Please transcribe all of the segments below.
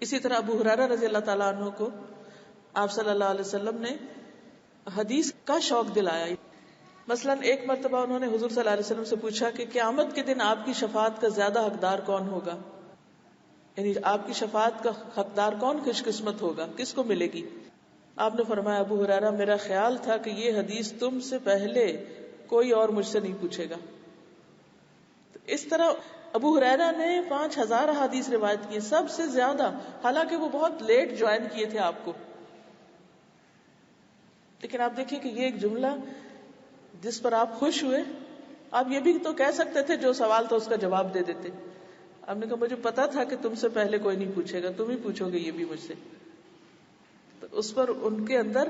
اسی طرح ابو ہریرہ رضی اللہ تعالیٰ عنہ کو آپ صلی اللہ علیہ وسلم نے حدیث کا شوق دلایا. مثلا ایک مرتبہ انہوں نے حضور صلی اللہ علیہ وسلم سے پوچھا کہ قیامت کے دن آپ کی شفاعت کا زیادہ حقدار کون ہوگا، یعنی آپ کی شفاعت کا حقدار کون خوش قسمت ہوگا، کس کو ملے گی. آپ نے فرمایا ابو ہریرہ میرا خیال تھا کہ یہ حدیث تم سے پہلے کوئی اور مجھ سے نہیں پوچھے گا. اس طرح ابو ہریرہ نے 5000 حدیث روایت کی، سب سے زیادہ، حالانکہ وہ بہت لیٹ جوائن کیے تھے آپ کو. لیکن آپ دیکھیں کہ یہ ایک جملہ جس پر آپ خوش ہوئے. آپ یہ بھی تو کہہ سکتے تھے جو سوال تھا اس کا جواب دے دیتے. آپ نے کہا مجھے پتا تھا کہ تم سے پہلے کوئی نہیں پوچھے گا، تم ہی پوچھو گے یہ بھی مجھ سے. تو اس پر ان کے اندر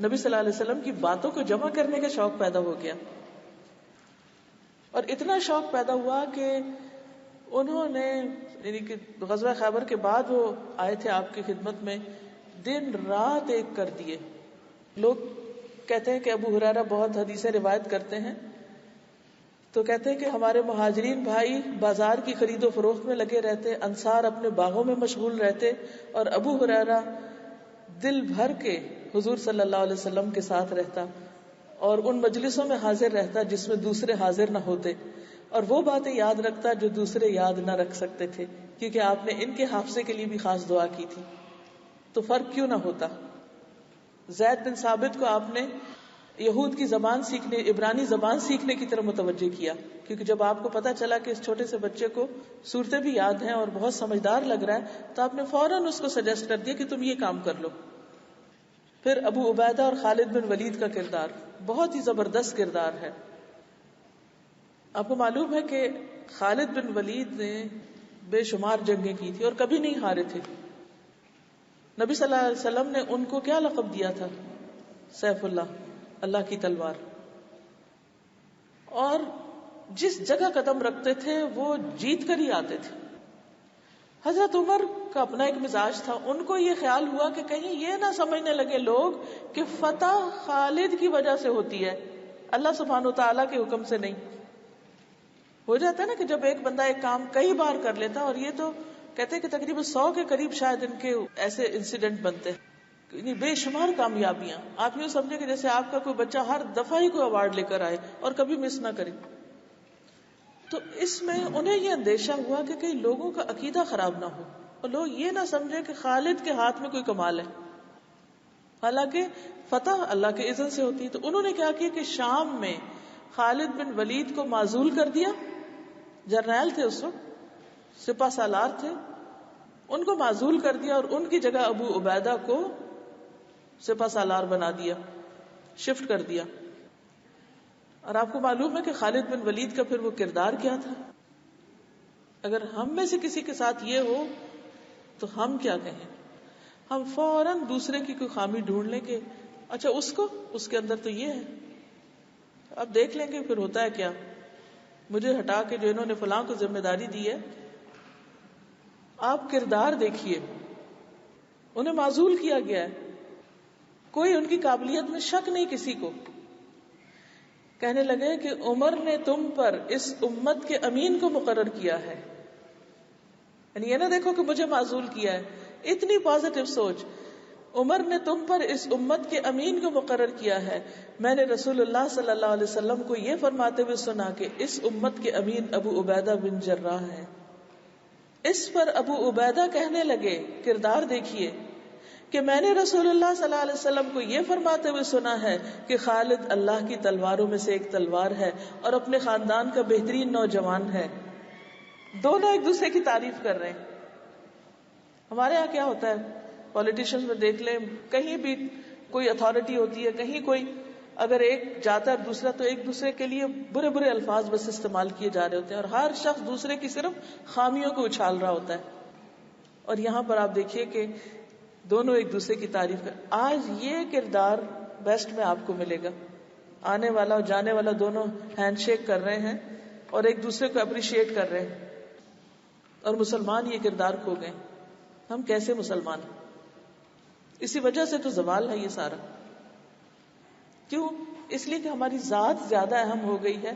نبی صلی اللہ علیہ وسلم کی باتوں کو جمع کرنے کا شوق پیدا ہو گیا، اور اتنا شوق پیدا ہوا کہ انہوں نے یعنی کہ غزوہ خیبر کے بعد وہ آئے تھے آپ کی خدمت میں، دن رات ایک کر دیے. لوگ کہتے ہیں کہ ابو ہریرہ بہت حدیثیں روایت کرتے ہیں، تو کہتے ہیں کہ ہمارے مہاجرین بھائی بازار کی خرید و فروخت میں لگے رہتے، انصار اپنے باغوں میں مشغول رہتے، اور ابو ہریرہ دل بھر کے حضور صلی اللہ علیہ وسلم کے ساتھ رہتا اور ان مجلسوں میں حاضر رہتا جس میں دوسرے حاضر نہ ہوتے، اور وہ باتیں یاد رکھتا جو دوسرے یاد نہ رکھ سکتے تھے، کیونکہ آپ نے ان کے حافظے کے لیے بھی خاص دعا کی تھی. تو فرق کیوں نہ ہوتا. زید بن ثابت کو آپ نے یہود کی زبان سیکھنے، عبرانی زبان سیکھنے کی طرف متوجہ کیا، کیونکہ جب آپ کو پتا چلا کہ اس چھوٹے سے بچے کو صورتیں بھی یاد ہیں اور بہت سمجھدار لگ رہا ہے، تو آپ نے فوراً اس کو سجیسٹ کر دیا کہ تم یہ کام کر لو. پھر ابو عبیدہ اور خالد بن ولید کا کردار بہت ہی زبردست کردار ہے. آپ کو معلوم ہے کہ خالد بن ولید نے بے شمار جنگیں کی تھی اور کبھی نہیں ہارے تھے. نبی صلی اللہ علیہ وسلم نے ان کو کیا لقب دیا تھا؟ سیف اللہ، اللہ کی تلوار. اور جس جگہ قدم رکھتے تھے وہ جیت کر ہی آتے تھے. حضرت عمر کا اپنا ایک مزاج تھا، ان کو یہ خیال ہوا کہ کہیں یہ نہ سمجھنے لگے لوگ کہ فتح خالد کی وجہ سے ہوتی ہے، اللہ سبحانہ وتعالیٰ کے حکم سے نہیں. ہو جاتا ہے نا کہ جب ایک بندہ ایک کام کئی بار کر لیتا، اور یہ تو کہتے ہیں کہ تقریباً 100 کے قریب شاید ان کے ایسے انسیڈنٹ بنتے ہیں، بے شمار کامیابیاں. آپ یوں سمجھے کہ جیسے آپ کا کوئی بچہ ہر دفعہ ہی کوئی ایوارڈ لے کر آئے اور کبھی مس نہ کرے. تو اس میں انہیں یہ اندیشہ ہوا کہ کئی لوگوں کا عقیدہ خراب نہ ہو اور لوگ یہ نہ سمجھے کہ خالد کے ہاتھ میں کوئی کمال ہے، حالانکہ فتح اللہ کے اذن سے ہوتی. تو انہوں نے کیا کیا کہ شام میں خالد بن ولید کو معزول کر دیا. جرنیل تھے اس وقت، سپہ سالار تھے، ان کو معزول کر دیا اور ان کی جگہ ابو عبیدہ کو سپہ سالار بنا دیا، شفٹ کر دیا. اور آپ کو معلوم ہے کہ خالد بن ولید کا پھر وہ کردار کیا تھا. اگر ہم میں سے کسی کے ساتھ یہ ہو تو ہم کیا کہیں؟ ہم فوراً دوسرے کی کوئی خامی ڈھونڈ لیں کہ اچھا اس کے اندر تو یہ ہے. اب دیکھ لیں گے پھر ہوتا ہے کیا. مجھے ہٹا کے جو انہوں نے فلاں کو ذمہ داری دی ہے، آپ کردار دیکھیے. انہیں معزول کیا گیا ہے، کوئی ان کی قابلیت میں شک نہیں کسی کو. کہنے لگے کہ عمر نے تم پر اس امت کے امین کو مقرر کیا ہے. یعنی یہ نہ دیکھو کہ مجھے معزول کیا ہے، اتنی پازیٹو سوچ. عمر نے تم پر اس امت کے امین کو مقرر کیا ہے. میں نے رسول اللہ صلی اللہ علیہ وسلم کو یہ فرماتے ہوئے سنا کہ اس امت کے امین ابو عبیدہ بن جراح ہے. اس پر ابو عبیدہ کہنے لگے، کردار دیکھیے، کہ میں نے رسول اللہ صلی اللہ علیہ وسلم کو یہ فرماتے ہوئے سنا ہے کہ خالد اللہ کی تلواروں میں سے ایک تلوار ہے اور اپنے خاندان کا بہترین نوجوان ہے. دونوں ایک دوسرے کی تعریف کر رہے ہیں. ہمارے یہاں کیا ہوتا ہے، پولیٹیشنز میں دیکھ لیں، کہیں بھی کوئی اتھارٹی ہوتی ہے، کہیں کوئی اگر ایک جاتا ہے دوسرا، تو ایک دوسرے کے لیے برے برے الفاظ بس استعمال کیے جا رہے ہوتے ہیں اور ہر شخص دوسرے کی صرف خامیوں کو اچھال رہا ہوتا ہے. اور یہاں پر آپ دیکھیے کہ دونوں ایک دوسرے کی تعریف کر. آج یہ کردار بیسٹ میں آپ کو ملے گا. آنے والا اور جانے والا دونوں ہینڈ شیک کر رہے ہیں اور ایک دوسرے کو اپریشیٹ کر رہے ہیں، اور مسلمان یہ کردار کھو گئے. ہم کیسے مسلمان ہیں؟ اسی وجہ سے تو زوال ہے یہ سارا. کیوں؟ اس لیے کہ ہماری ذات زیادہ اہم ہو گئی ہے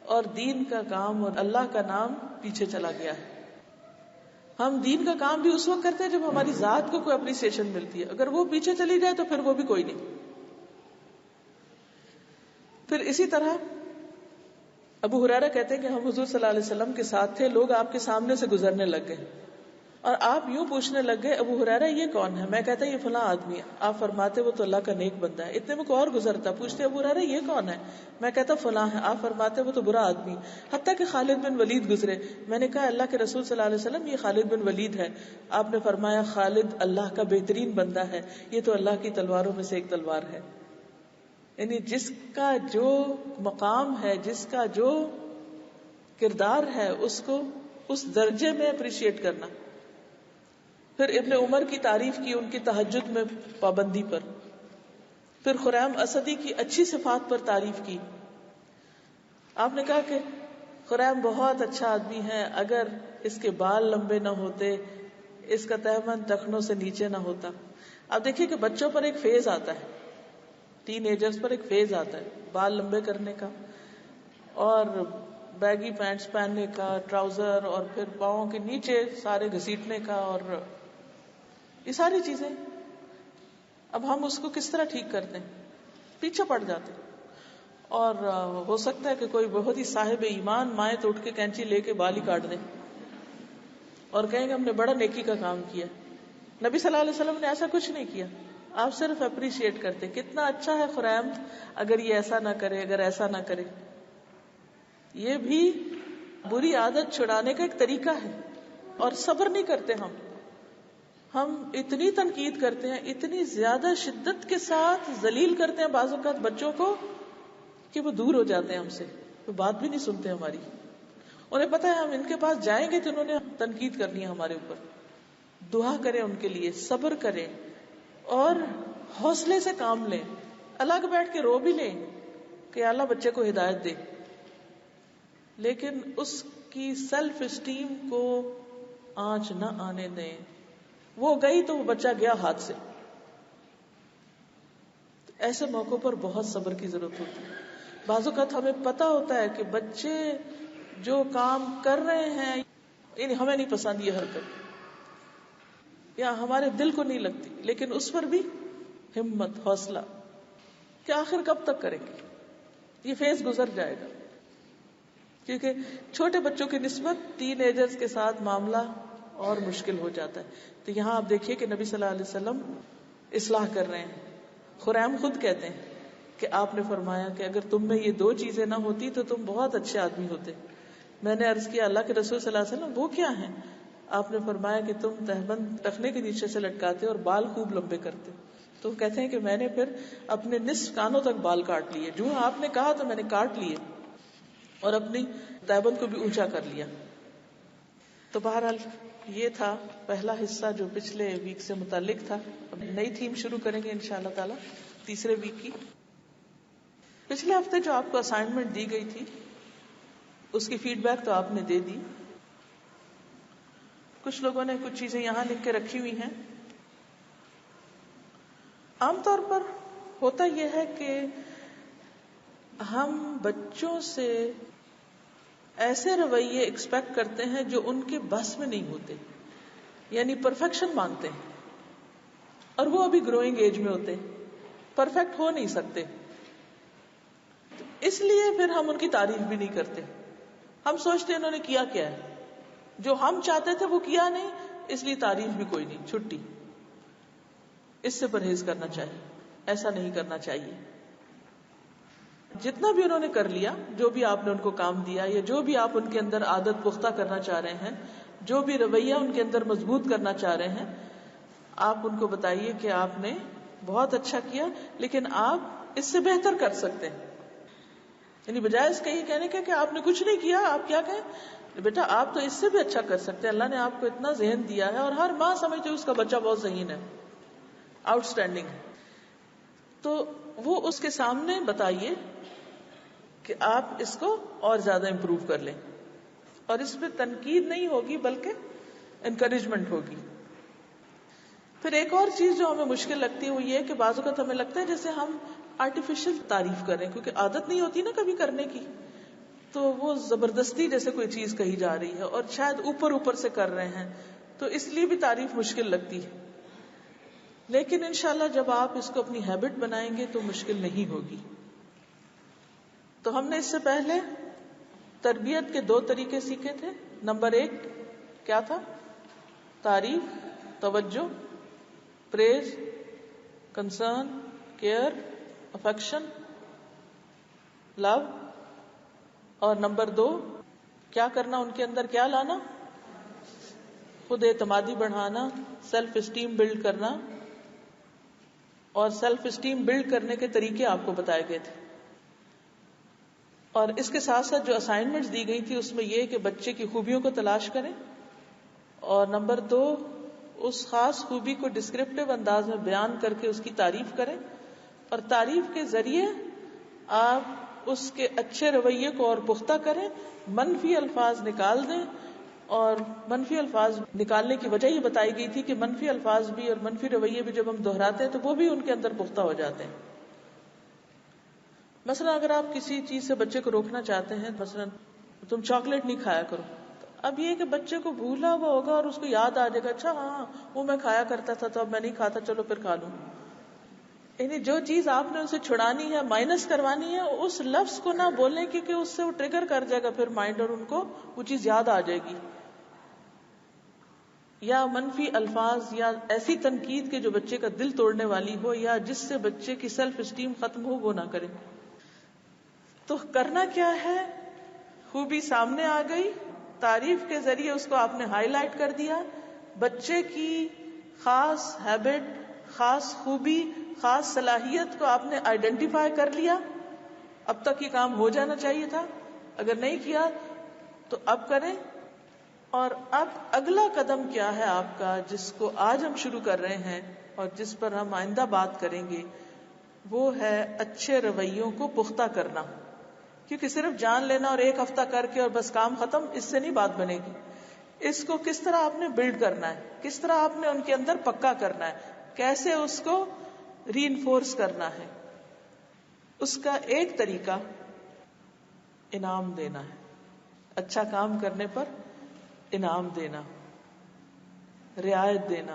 اور دین کا کام اور اللہ کا نام پیچھے چلا گیا ہے. ہم دین کا کام بھی اس وقت کرتے ہیں جب ہماری ذات کو کوئی اپریسیشن ملتی ہے. اگر وہ پیچھے چلی جائے تو پھر وہ بھی کوئی نہیں. پھر اسی طرح ابو ہریرہ کہتے ہیں کہ ہم حضور صلی اللہ علیہ وسلم کے ساتھ تھے, لوگ آپ کے سامنے سے گزرنے لگ گئے اور آپ یوں پوچھنے لگ گئے, ابو ہریرہ یہ کون ہے؟ میں کہتا یہ فلاں آدمی ہے. آپ فرماتے وہ تو اللہ کا نیک بندہ ہے. اتنے میں کوئی اور گزرتا, پوچھتے ابو ہریرہ یہ کون ہے؟ میں کہتا فلاں ہے. آپ فرماتے وہ تو برا آدمی. حتیٰ کہ خالد بن ولید گزرے. میں نے کہا اللہ کے رسول صلی اللہ علیہ وسلم یہ خالد بن ولید ہے. آپ نے فرمایا خالد اللہ کا بہترین بندہ ہے, یہ تو اللہ کی تلواروں میں سے ایک تلوار ہے. یعنی جس کا جو مقام ہے, جس کا جو کردار ہے, اس کو اس درجے میں اپریشیٹ کرنا. پھر ابن عمر کی تعریف کی ان کی تہجد میں پابندی پر. پھر خریم اسدی کی اچھی صفات پر تعریف کی. آپ نے کہا کہ خریم بہت اچھا آدمی ہے, اگر اس کے بال لمبے نہ ہوتے, اس کا تہبند ٹخنوں سے نیچے نہ ہوتا. آپ دیکھیے کہ بچوں پر ایک فیز آتا ہے, ٹین ایجرز پر ایک فیز آتا ہے بال لمبے کرنے کا اور بیگی پینٹس پہننے کا, ٹراؤزر, اور پھر پاؤں کے نیچے سارے گھسیٹنے کا, اور یہ ساری چیزیں. اب ہم اس کو کس طرح ٹھیک کرتے ہیں؟ پیچھے پڑ جاتے. اور ہو سکتا ہے کہ کوئی بہت ہی صاحب ایمان مائیں تو اٹھ کے کینچی لے کے بال ہی کاٹ دیں اور کہیں گے ہم نے بڑا نیکی کا کام کیا. نبی صلی اللہ علیہ وسلم نے ایسا کچھ نہیں کیا. آپ صرف اپریشیٹ کرتے کتنا اچھا ہے خریم, اگر یہ ایسا نہ کرے, اگر ایسا نہ کرے. یہ بھی بری عادت چھڑانے کا ایک طریقہ ہے. اور صبر نہیں کرتے ہم اتنی تنقید کرتے ہیں, اتنی زیادہ شدت کے ساتھ ذلیل کرتے ہیں بعض اوقات بچوں کو کہ وہ دور ہو جاتے ہیں ہم سے, وہ بات بھی نہیں سنتے ہماری. انہیں پتہ ہے ہم ان کے پاس جائیں گے تو انہوں نے تنقید کرنی ہے ہمارے اوپر. دعا کریں ان کے لیے, صبر کریں اور حوصلے سے کام لیں. الگ بیٹھ کے رو بھی لیں کہ اللہ بچے کو ہدایت دے, لیکن اس کی سیلف اسٹیم کو آنچ نہ آنے دیں. وہ گئی تو وہ بچہ گیا ہاتھ سے. ایسے موقعوں پر بہت صبر کی ضرورت ہوتی ہے. بعض اوقات ہمیں پتا ہوتا ہے کہ بچے جو کام کر رہے ہیں یعنی ہمیں نہیں پسند یہ حرکت یا ہمارے دل کو نہیں لگتی, لیکن اس پر بھی ہمت, حوصلہ کہ آخر کب تک کریں گے, یہ فیز گزر جائے گا. کیونکہ چھوٹے بچوں کی نسبت ٹین ایجرز کے ساتھ معاملہ اور مشکل ہو جاتا ہے. تو یہاں آپ دیکھیے کہ نبی صلی اللہ علیہ وسلم اصلاح کر رہے ہیں. خریم خود کہتے ہیں کہ آپ نے فرمایا کہ اگر تم میں یہ دو چیزیں نہ ہوتی تو تم بہت اچھے آدمی ہوتے. میں نے عرض کیا اللہ کے رسول صلی اللہ علیہ وسلم وہ کیا ہیں؟ آپ نے فرمایا کہ تم تہبند ٹخنے کے نیچے سے لٹکاتے اور بال خوب لمبے کرتے. تو کہتے ہیں کہ میں نے پھر اپنے نصف کانوں تک بال کاٹ لیے. جو آپ نے کہا تو میں نے کاٹ لیے اور اپنی تہبند کو بھی اونچا کر لیا. تو بہرحال یہ تھا پہلا حصہ جو پچھلے ویک سے متعلق تھا. اب نئی تھیم شروع کریں گے انشاءاللہ تعالی تیسرے ویک کی. پچھلے ہفتے جو آپ کو اسائنمنٹ دی گئی تھی اس کی فیڈ بیک تو آپ نے دے دی. کچھ لوگوں نے کچھ چیزیں یہاں لکھ کے رکھی ہوئی ہیں. عام طور پر ہوتا یہ ہے کہ ہم بچوں سے ایسے رویے ایکسپیکٹ کرتے ہیں جو ان کے بس میں نہیں ہوتے, یعنی پرفیکشن مانگتے ہیں, اور وہ ابھی گروئنگ ایج میں ہوتے, پرفیکٹ ہو نہیں سکتے. اس لیے پھر ہم ان کی تعریف بھی نہیں کرتے. ہم سوچتے ہیں انہوں نے کیا کیا ہے, جو ہم چاہتے تھے وہ کیا نہیں, اس لیے تعریف بھی کوئی نہیں, چھٹی. اس سے پرہیز کرنا چاہیے, ایسا نہیں کرنا چاہیے. جتنا بھی انہوں نے کر لیا, جو بھی آپ نے ان کو کام دیا یا جو بھی آپ ان کے اندر عادت پختہ کرنا چاہ رہے ہیں, جو بھی رویہ ان کے اندر مضبوط کرنا چاہ رہے ہیں, آپ ان کو بتائیے کہ آپ نے بہت اچھا کیا لیکن آپ اس سے بہتر کر سکتے ہیں. یعنی بجائے اس کے یہ کہنے کے کہ آپ نے کچھ نہیں کیا, آپ کیا کہیں بیٹا آپ تو اس سے بھی اچھا کر سکتے ہیں. اللہ نے آپ کو اتنا ذہن دیا ہے اور ہر ماں سمجھتے اس کا بچہ بہت ذہین ہے, آؤٹ اسٹینڈنگ ہے. تو وہ اس کے سامنے بتائیے کہ آپ اس کو اور زیادہ امپروو کر لیں, اور اس پہ تنقید نہیں ہوگی بلکہ انکریجمنٹ ہوگی. پھر ایک اور چیز جو ہمیں مشکل لگتی ہے وہ یہ کہ بعض اوقات ہمیں لگتا ہے جیسے ہم آرٹیفیشل تعریف کریں, کیونکہ عادت نہیں ہوتی نا کبھی کرنے کی, تو وہ زبردستی جیسے کوئی چیز کہی جا رہی ہے اور شاید اوپر اوپر سے کر رہے ہیں, تو اس لیے بھی تعریف مشکل لگتی ہے. لیکن انشاءاللہ جب آپ اس کو اپنی ہیبٹ بنائیں گے تو مشکل نہیں ہوگی. تو ہم نے اس سے پہلے تربیت کے 2 طریقے سیکھے تھے. نمبر 1 کیا تھا؟ تعریف، توجہ، پریز، کنسرن، کیئر، افیکشن، لو. اور نمبر 2 کیا کرنا؟ ان کے اندر کیا لانا؟ خود اعتمادی بڑھانا، سیلف اسٹیم بلڈ کرنا. اور سیلف اسٹیم بلڈ کرنے کے طریقے آپ کو بتائے گئے تھے. اور اس کے ساتھ ساتھ جو اسائنمنٹس دی گئی تھی اس میں یہ کہ بچے کی خوبیوں کو تلاش کریں، اور نمبر 2 اس خاص خوبی کو ڈسکرپٹیو انداز میں بیان کر کے اس کی تعریف کریں، اور تعریف کے ذریعے آپ اس کے اچھے رویے کو اور پختہ کریں. منفی الفاظ نکال دیں، اور منفی الفاظ نکالنے کی وجہ یہ بتائی گئی تھی کہ منفی الفاظ بھی اور منفی رویے بھی جب ہم دہراتے ہیں تو وہ بھی ان کے اندر پختہ ہو جاتے ہیں. مثلا اگر آپ کسی چیز سے بچے کو روکنا چاہتے ہیں، مثلا تم چاکلیٹ نہیں کھایا کرو، اب یہ کہ بچے کو بھولا ہوا ہوگا اور اس کو یاد آ جائے گا، اچھا ہاں وہ میں کھایا کرتا تھا تو اب میں نہیں کھاتا، چلو پھر کھا لوں. یعنی جو چیز آپ نے اسے چھڑانی ہے، مائنس کروانی ہے، اس لفظ کو نہ بولیں کیونکہ اس سے وہ ٹریگر کر جائے گا پھر مائنڈ، اور ان کو وہ چیز یاد آ جائے گی. یا منفی الفاظ یا ایسی تنقید کے جو بچے کا دل توڑنے والی ہو یا جس سے بچے کی سیلف اسٹیم ختم ہو، وہ نہ کریں. تو کرنا کیا ہے؟ خوبی سامنے آ گئی، تعریف کے ذریعے اس کو آپ نے ہائی لائٹ کر دیا، بچے کی خاص ہیبٹ، خاص خوبی، خاص صلاحیت کو آپ نے آئیڈینٹیفائی کر لیا. اب تک یہ کام ہو جانا چاہیے تھا، اگر نہیں کیا تو اب کریں. اور اب اگلا قدم کیا ہے آپ کا، جس کو آج ہم شروع کر رہے ہیں اور جس پر ہم آئندہ بات کریں گے، وہ ہے اچھے رویوں کو پختہ کرنا. کیونکہ صرف جان لینا اور 1 ہفتہ کر کے اور بس کام ختم، اس سے نہیں بات بنے گی. اس کو کس طرح آپ نے بلڈ کرنا ہے، کس طرح آپ نے ان کے اندر پکا کرنا ہے، کیسے اس کو ری انفورس کرنا ہے. اس کا ایک طریقہ انعام دینا ہے. اچھا کام کرنے پر انعام دینا، رعایت دینا،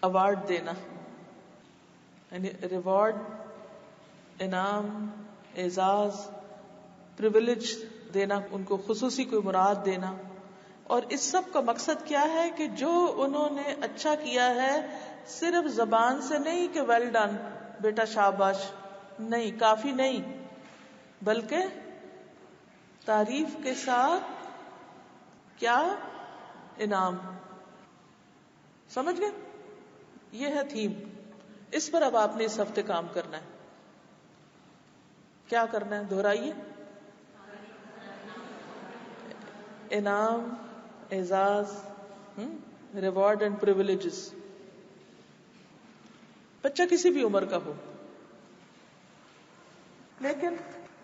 ایوارڈ دینا. یعنی ریوارڈ، انعام، اعزاز، پریویلیج دینا، ان کو خصوصی کوئی مراد دینا. اور اس سب کا مقصد کیا ہے کہ جو انہوں نے اچھا کیا ہے صرف زبان سے نہیں کہ ویل ڈن بیٹا شاباش، نہیں، کافی نہیں، بلکہ تعریف کے ساتھ کیا؟ انعام. سمجھ گئے؟ یہ ہے تھیم. اس پر اب آپ نے اس ہفتے کام کرنا ہے. کیا کرنا ہے؟ دہرائیے. انعام، اعزاز، ریوارڈ اینڈ پریویلیجز. بچہ کسی بھی عمر کا ہو. لیکن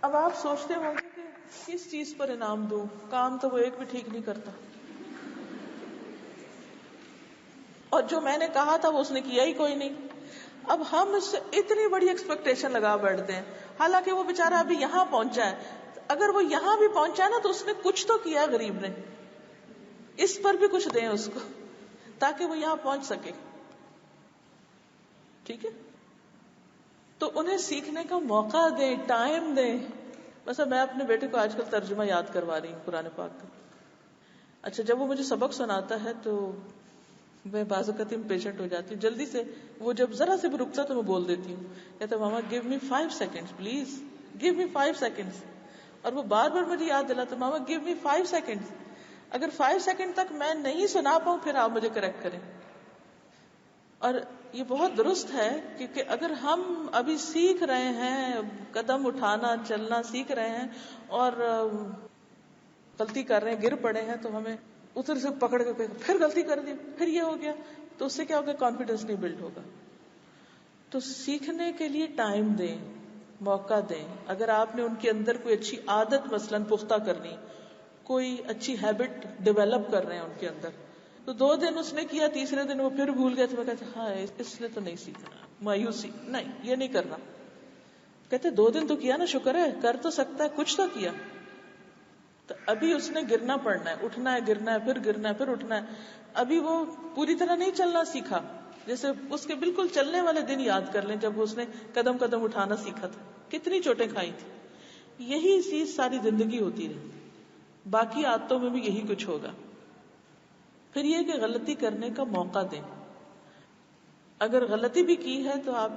اب آپ سوچتے ہوں گے کہ کس چیز پر انعام دوں، کام تو وہ ایک بھی ٹھیک نہیں کرتا، اور جو میں نے کہا تھا وہ اس نے کیا ہی کوئی نہیں. اب ہم اس سے اتنی بڑی ایکسپیکٹیشن لگا بیٹھتے ہیں، حالانکہ وہ بیچارہ ابھی یہاں پہنچا ہے. اگر وہ یہاں بھی پہنچا نا تو اس نے کچھ تو کیا، غریب نے. اس پر بھی کچھ دیں اس کو تاکہ وہ یہاں پہنچ سکے. ٹھیک ہے؟ تو انہیں سیکھنے کا موقع دیں، ٹائم دیں. مثلا میں اپنے بیٹے کو آج کل ترجمہ یاد کروا رہی ہوں قرآن پاک کا. اچھا، جب وہ مجھے سبق سناتا ہے تو میں بعض اوقات پیشنٹ ہو جاتی ہوں جلدی سے. وہ جب ذرا سے بھی رکتا تو میں بول دیتی ہوں، کہتا ماما give me 5 seconds please, give me 5 seconds. اور وہ بار بار مجھے یاد دلاتا، ماما گیو می 5 seconds. اگر 5 سیکنڈ تک میں نہیں سنا پاؤں پھر آپ مجھے کریکٹ کریں. اور یہ بہت درست ہے، کیونکہ اگر ہم ابھی سیکھ رہے ہیں، قدم اٹھانا چلنا سیکھ رہے ہیں اور غلطی کر رہے ہیں، گر پڑے ہیں، تو ہمیں ادھر سے پکڑ کے پھر غلطی کر دی، پھر یہ ہو گیا، تو اس سے کیا ہوگا؟ کانفیڈنس نہیں بلڈ ہوگا. تو سیکھنے کے لیے ٹائم دیں، موقع دیں. اگر آپ نے ان کے اندر کوئی اچھی عادت مثلا پختہ کرنی، کوئی اچھی ہیبٹ ڈیولپ کر رہے ہیں ان کے اندر، تو 2 دن اس نے کیا، تیسرے دن وہ پھر بھول گئے، تو میں کہتے ہاں اس نے تو نہیں سیکھنا، مایوسی، نہیں یہ نہیں کرنا. کہتے 2 دن تو کیا نا، شکر ہے، کر تو سکتا ہے، کچھ تو کیا. تو ابھی اس نے گرنا پڑنا ہے، اٹھنا ہے، گرنا ہے، پھر گرنا ہے، پھر اٹھنا ہے. ابھی وہ پوری طرح نہیں چلنا سیکھا. جیسے اس کے بالکل چلنے والے دن یاد کر لیں جب اس نے قدم قدم اٹھانا سیکھا تھا، کتنی چوٹیں کھائی تھی. یہی چیز ساری زندگی ہوتی رہی. باقی عادتوں میں بھی یہی کچھ ہوگا. پھر یہ کہ غلطی کرنے کا موقع دیں. اگر غلطی بھی کی ہے تو آپ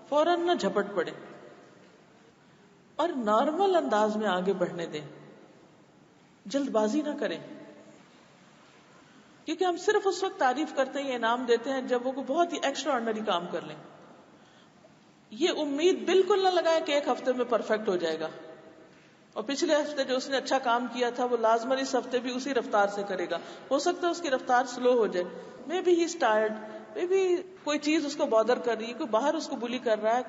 فوراً نہ جھپٹ پڑے اور نارمل انداز میں آگے بڑھنے دیں، جلد بازی نہ کریں. کیونکہ ہم صرف اس وقت تعریف کرتے ہیں، انعام دیتے ہیں جب وہ کوئی بہت ہی ایکسٹرا آرڈنری کام کر لیں. یہ امید بالکل نہ لگائیں کہ ایک ہفتے میں پرفیکٹ ہو جائے گا، اور پچھلے ہفتے جو اس نے اچھا کام کیا تھا وہ لازماً اس ہفتے بھی اسی رفتار سے کرے گا. ہو سکتا ہے اس کی رفتار سلو ہو جائے، may be he is tired, may be کوئی چیز اس کو بادر کر رہی ہے، کوئی باہر اس کو بلی کر رہا ہے،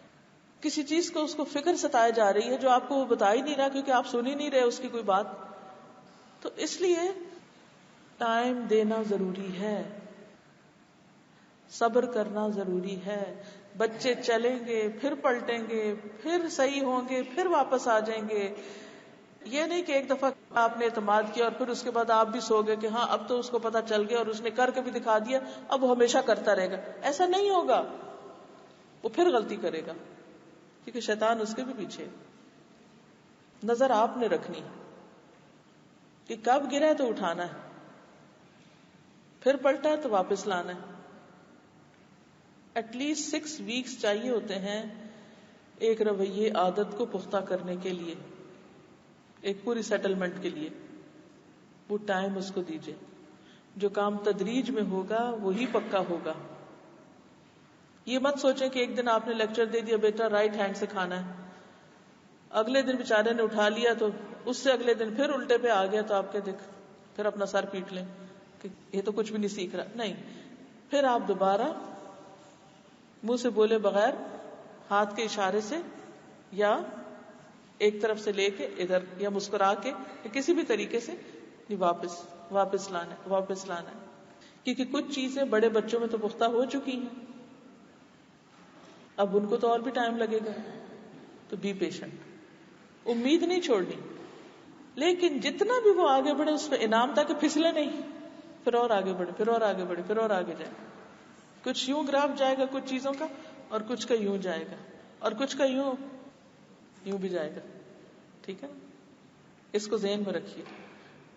کسی چیز کو اس کو فکر ستائے جا رہی ہے جو آپ کو وہ بتا ہی نہیں رہا کیونکہ آپ سن ہی نہیں رہے اس کی کوئی بات. تو اس لیے ٹائم دینا ضروری ہے، صبر کرنا ضروری ہے. بچے چلیں گے، پھر پلٹیں گے، پھر صحیح ہوں گے، پھر واپس آ جائیں گے. یہ نہیں کہ ایک دفعہ آپ نے اعتماد کیا اور پھر اس کے بعد آپ بھی سو گئے کہ ہاں اب تو اس کو پتا چل گیا اور اس نے کر کے بھی دکھا دیا، اب وہ ہمیشہ کرتا رہے گا. ایسا نہیں ہوگا، وہ پھر غلطی کرے گا کیونکہ شیطان اس کے بھی پیچھے. نظر آپ نے رکھنی کہ کب گرا ہے تو اٹھانا ہے، پھر پلٹا ہے تو واپس لانا ہے. ایٹ لیسٹ 6 ویکس چاہیے ہوتے ہیں ایک رویے عادت کو پختہ کرنے کے لیے، ایک پوری سیٹلمنٹ کے لیے. وہ ٹائم اس کو دیجیے. جو کام تدریج میں ہوگا وہی پکا ہوگا. یہ مت سوچیں کہ ایک دن آپ نے لیکچر دے دیا بیٹا رائٹ ہینڈ سے کھانا ہے، اگلے دن بیچارے نے اٹھا لیا تو اس سے اگلے دن پھر الٹے پہ آ گیا تو آپ کے دیکھ پھر اپنا سر پیٹ لیں کہ یہ تو کچھ بھی نہیں سیکھ رہا. نہیں، پھر آپ دوبارہ منہ سے بولے بغیر ہاتھ کے اشارے سے یا ایک طرف سے لے کے ادھر یا مسکرا کے یا کسی بھی طریقے سے واپس لانا ہے. کیونکہ کچھ چیزیں بڑے بچوں میں تو پختہ ہو چکی ہیں، اب ان کو تو اور بھی ٹائم لگے گا. تو بی پیشنٹ، امید نہیں چھوڑنی. لیکن جتنا بھی وہ آگے بڑھے اس پہ انعام تاکہ پھسلے نہیں، پھر اور آگے بڑھے، پھر اور آگے بڑھے، پھر اور آگے جائے. کچھ یوں گراف جائے گا کچھ چیزوں کا، اور کچھ کا یوں جائے گا، اور کچھ کا یوں بھی جائے گا. ٹھیک ہے نا؟ اس کو ذہن میں رکھیے.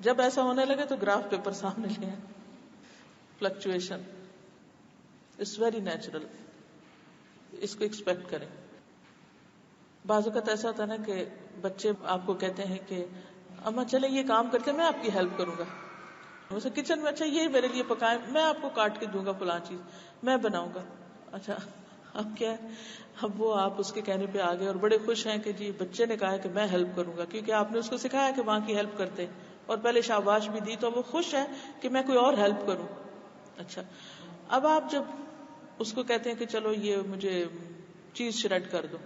جب ایسا ہونے لگے تو گراف پیپر سامنے لیں. فلکچویشن اٹس ویری نیچرل، اس کو ایکسپیکٹ کریں. بعض اوقات ایسا ہوتا ہے نا کہ بچے آپ کو کہتے ہیں کہ اماں چلیں یہ کام کرتے ہیں، میں آپ کی ہیلپ کروں گا. اسے کچن میں، اچھا یہ میرے لیے پکائیں، میں آپ کو کاٹ کے دوں گا فلاں چیز، میں بناؤں گا. اچھا اب کیا ہے، اب وہ آپ اس کے کہنے پہ آگے اور بڑے خوش ہیں کہ جی بچے نے کہا ہے کہ میں ہیلپ کروں گا، کیونکہ آپ نے اس کو سکھایا کہ وہاں کی ہیلپ کرتے اور پہلے شاباش بھی دی تو وہ خوش ہے کہ میں کوئی اور ہیلپ کروں. اچھا اب آپ جب اس کو کہتے ہیں کہ چلو یہ مجھے چیز شریڈ کر دو،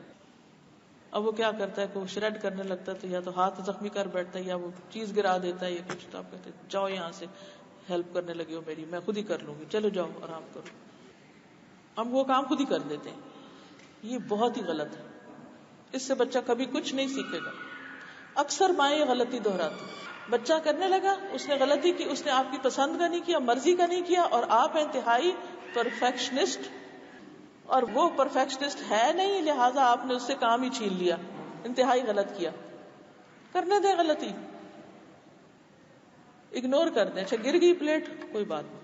اب وہ کیا کرتا ہے کہ وہ شریڈ کرنے لگتا ہے تو یا تو ہاتھ زخمی کر بیٹھتا ہے یا وہ چیز گرا دیتا ہے یا کچھ. تو آپ کہتے ہیں جاؤ یہاں سے، ہیلپ کرنے لگے ہو میری، میں خود ہی کر لوں گی، چلو جاؤ آرام کرو. ہم وہ کام خود ہی کر دیتے ہیں. یہ بہت ہی غلط ہے، اس سے بچہ کبھی کچھ نہیں سیکھے گا. اکثر مائیں یہ غلطی دہراتی. بچہ کرنے لگا، اس نے غلطی کی، اس نے آپ کی پسند کا نہیں کیا، مرضی کا نہیں کیا، اور آپ انتہائی پرفیکشنسٹ، اور وہ پرفیکشنسٹ ہے نہیں، لہٰذا آپ نے اس سے کام ہی چھین لیا، انتہائی غلط کیا. کرنے دیں غلطی، اگنور کر دیں. اچھا گر گئی پلیٹ، کوئی بات نہیں،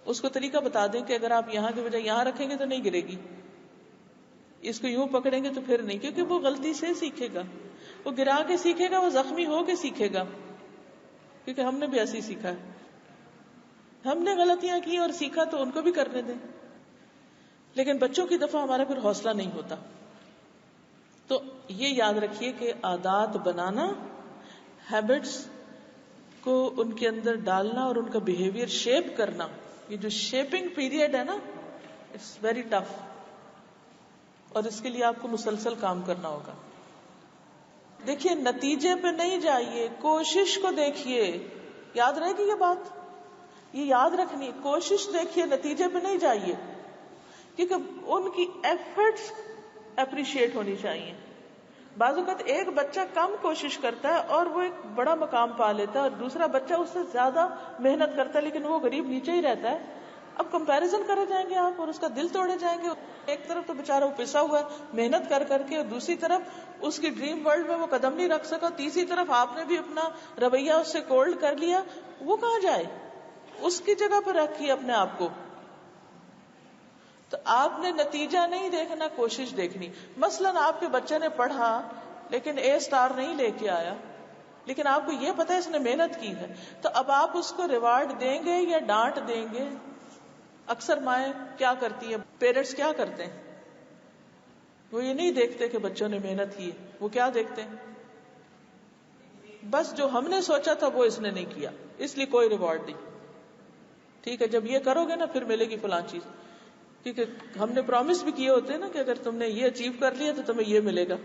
اس کو طریقہ بتا دیں کہ اگر آپ یہاں کے بجائے یہاں رکھیں گے تو نہیں گرے گی، اس کو یوں پکڑیں گے تو پھر نہیں. کیونکہ وہ غلطی سے سیکھے گا، وہ گرا کے سیکھے گا، وہ زخمی ہو کے سیکھے گا، کیونکہ ہم نے بھی ایسے ہی سیکھا ہے. ہم نے غلطیاں کی اور سیکھا تو ان کو بھی کرنے دیں. لیکن بچوں کی دفعہ ہمارا پھر حوصلہ نہیں ہوتا. تو یہ یاد رکھیے کہ عادات بنانا، ہیبٹس کو ان کے اندر ڈالنا اور ان کا بیہیویئر شیپ کرنا، یہ جو شیپنگ پیریڈ ہے نا، اٹس ویری ٹف، اور اس کے لیے آپ کو مسلسل کام کرنا ہوگا. دیکھیے نتیجے پہ نہیں جائیے، کوشش کو دیکھیے. یاد رہے گی یہ بات، یہ یاد رکھنی، کوشش دیکھیے، نتیجے پہ نہیں جائیے. کیونکہ ان کی ایفرٹس اپریشیٹ ہونی چاہیے. بعض اوقات ایک بچہ کم کوشش کرتا ہے اور وہ ایک بڑا مقام پا لیتا ہے، اور دوسرا بچہ اس سے زیادہ محنت کرتا ہے لیکن وہ غریب نیچے ہی رہتا ہے. اب کمپیریزن کرے جائیں گے آپ اور اس کا دل توڑے جائیں گے. ایک طرف تو بےچارا وہ پسا ہوا ہے محنت کر کر کے، اور دوسری طرف اس کی ڈریم ورلڈ میں وہ قدم نہیں رکھ سکا، تیسری طرف آپ نے بھی اپنا رویہ اس سے کولڈ کر لیا. وہ کہاں جائے؟ اس کی جگہ پر رکھیے اپنے آپ کو. تو آپ نے نتیجہ نہیں دیکھنا، کوشش دیکھنی. مثلاً آپ کے بچے نے پڑھا لیکن A* نہیں لے کے آیا، لیکن آپ کو یہ پتا ہے اس نے محنت کی ہے، تو اب آپ اس کو ریوارڈ دیں گے یا ڈانٹ دیں گے؟ اکثر مائیں کیا کرتی ہیں، پیرنٹس کیا کرتے ہیں، وہ یہ نہیں دیکھتے کہ بچوں نے محنت کی ہے، وہ کیا دیکھتے ہیں، بس جو ہم نے سوچا تھا وہ اس نے نہیں کیا اس لیے کوئی ریوارڈ نہیں. ٹھیک ہے، جب یہ کرو گے نا پھر ملے گی فلاں چیز، کیونکہ ہم نے پرومس بھی کیے ہوتے ہیں نا کہ اگر تم نے یہ اچیو کر لیا تو تمہیں یہ ملے گا.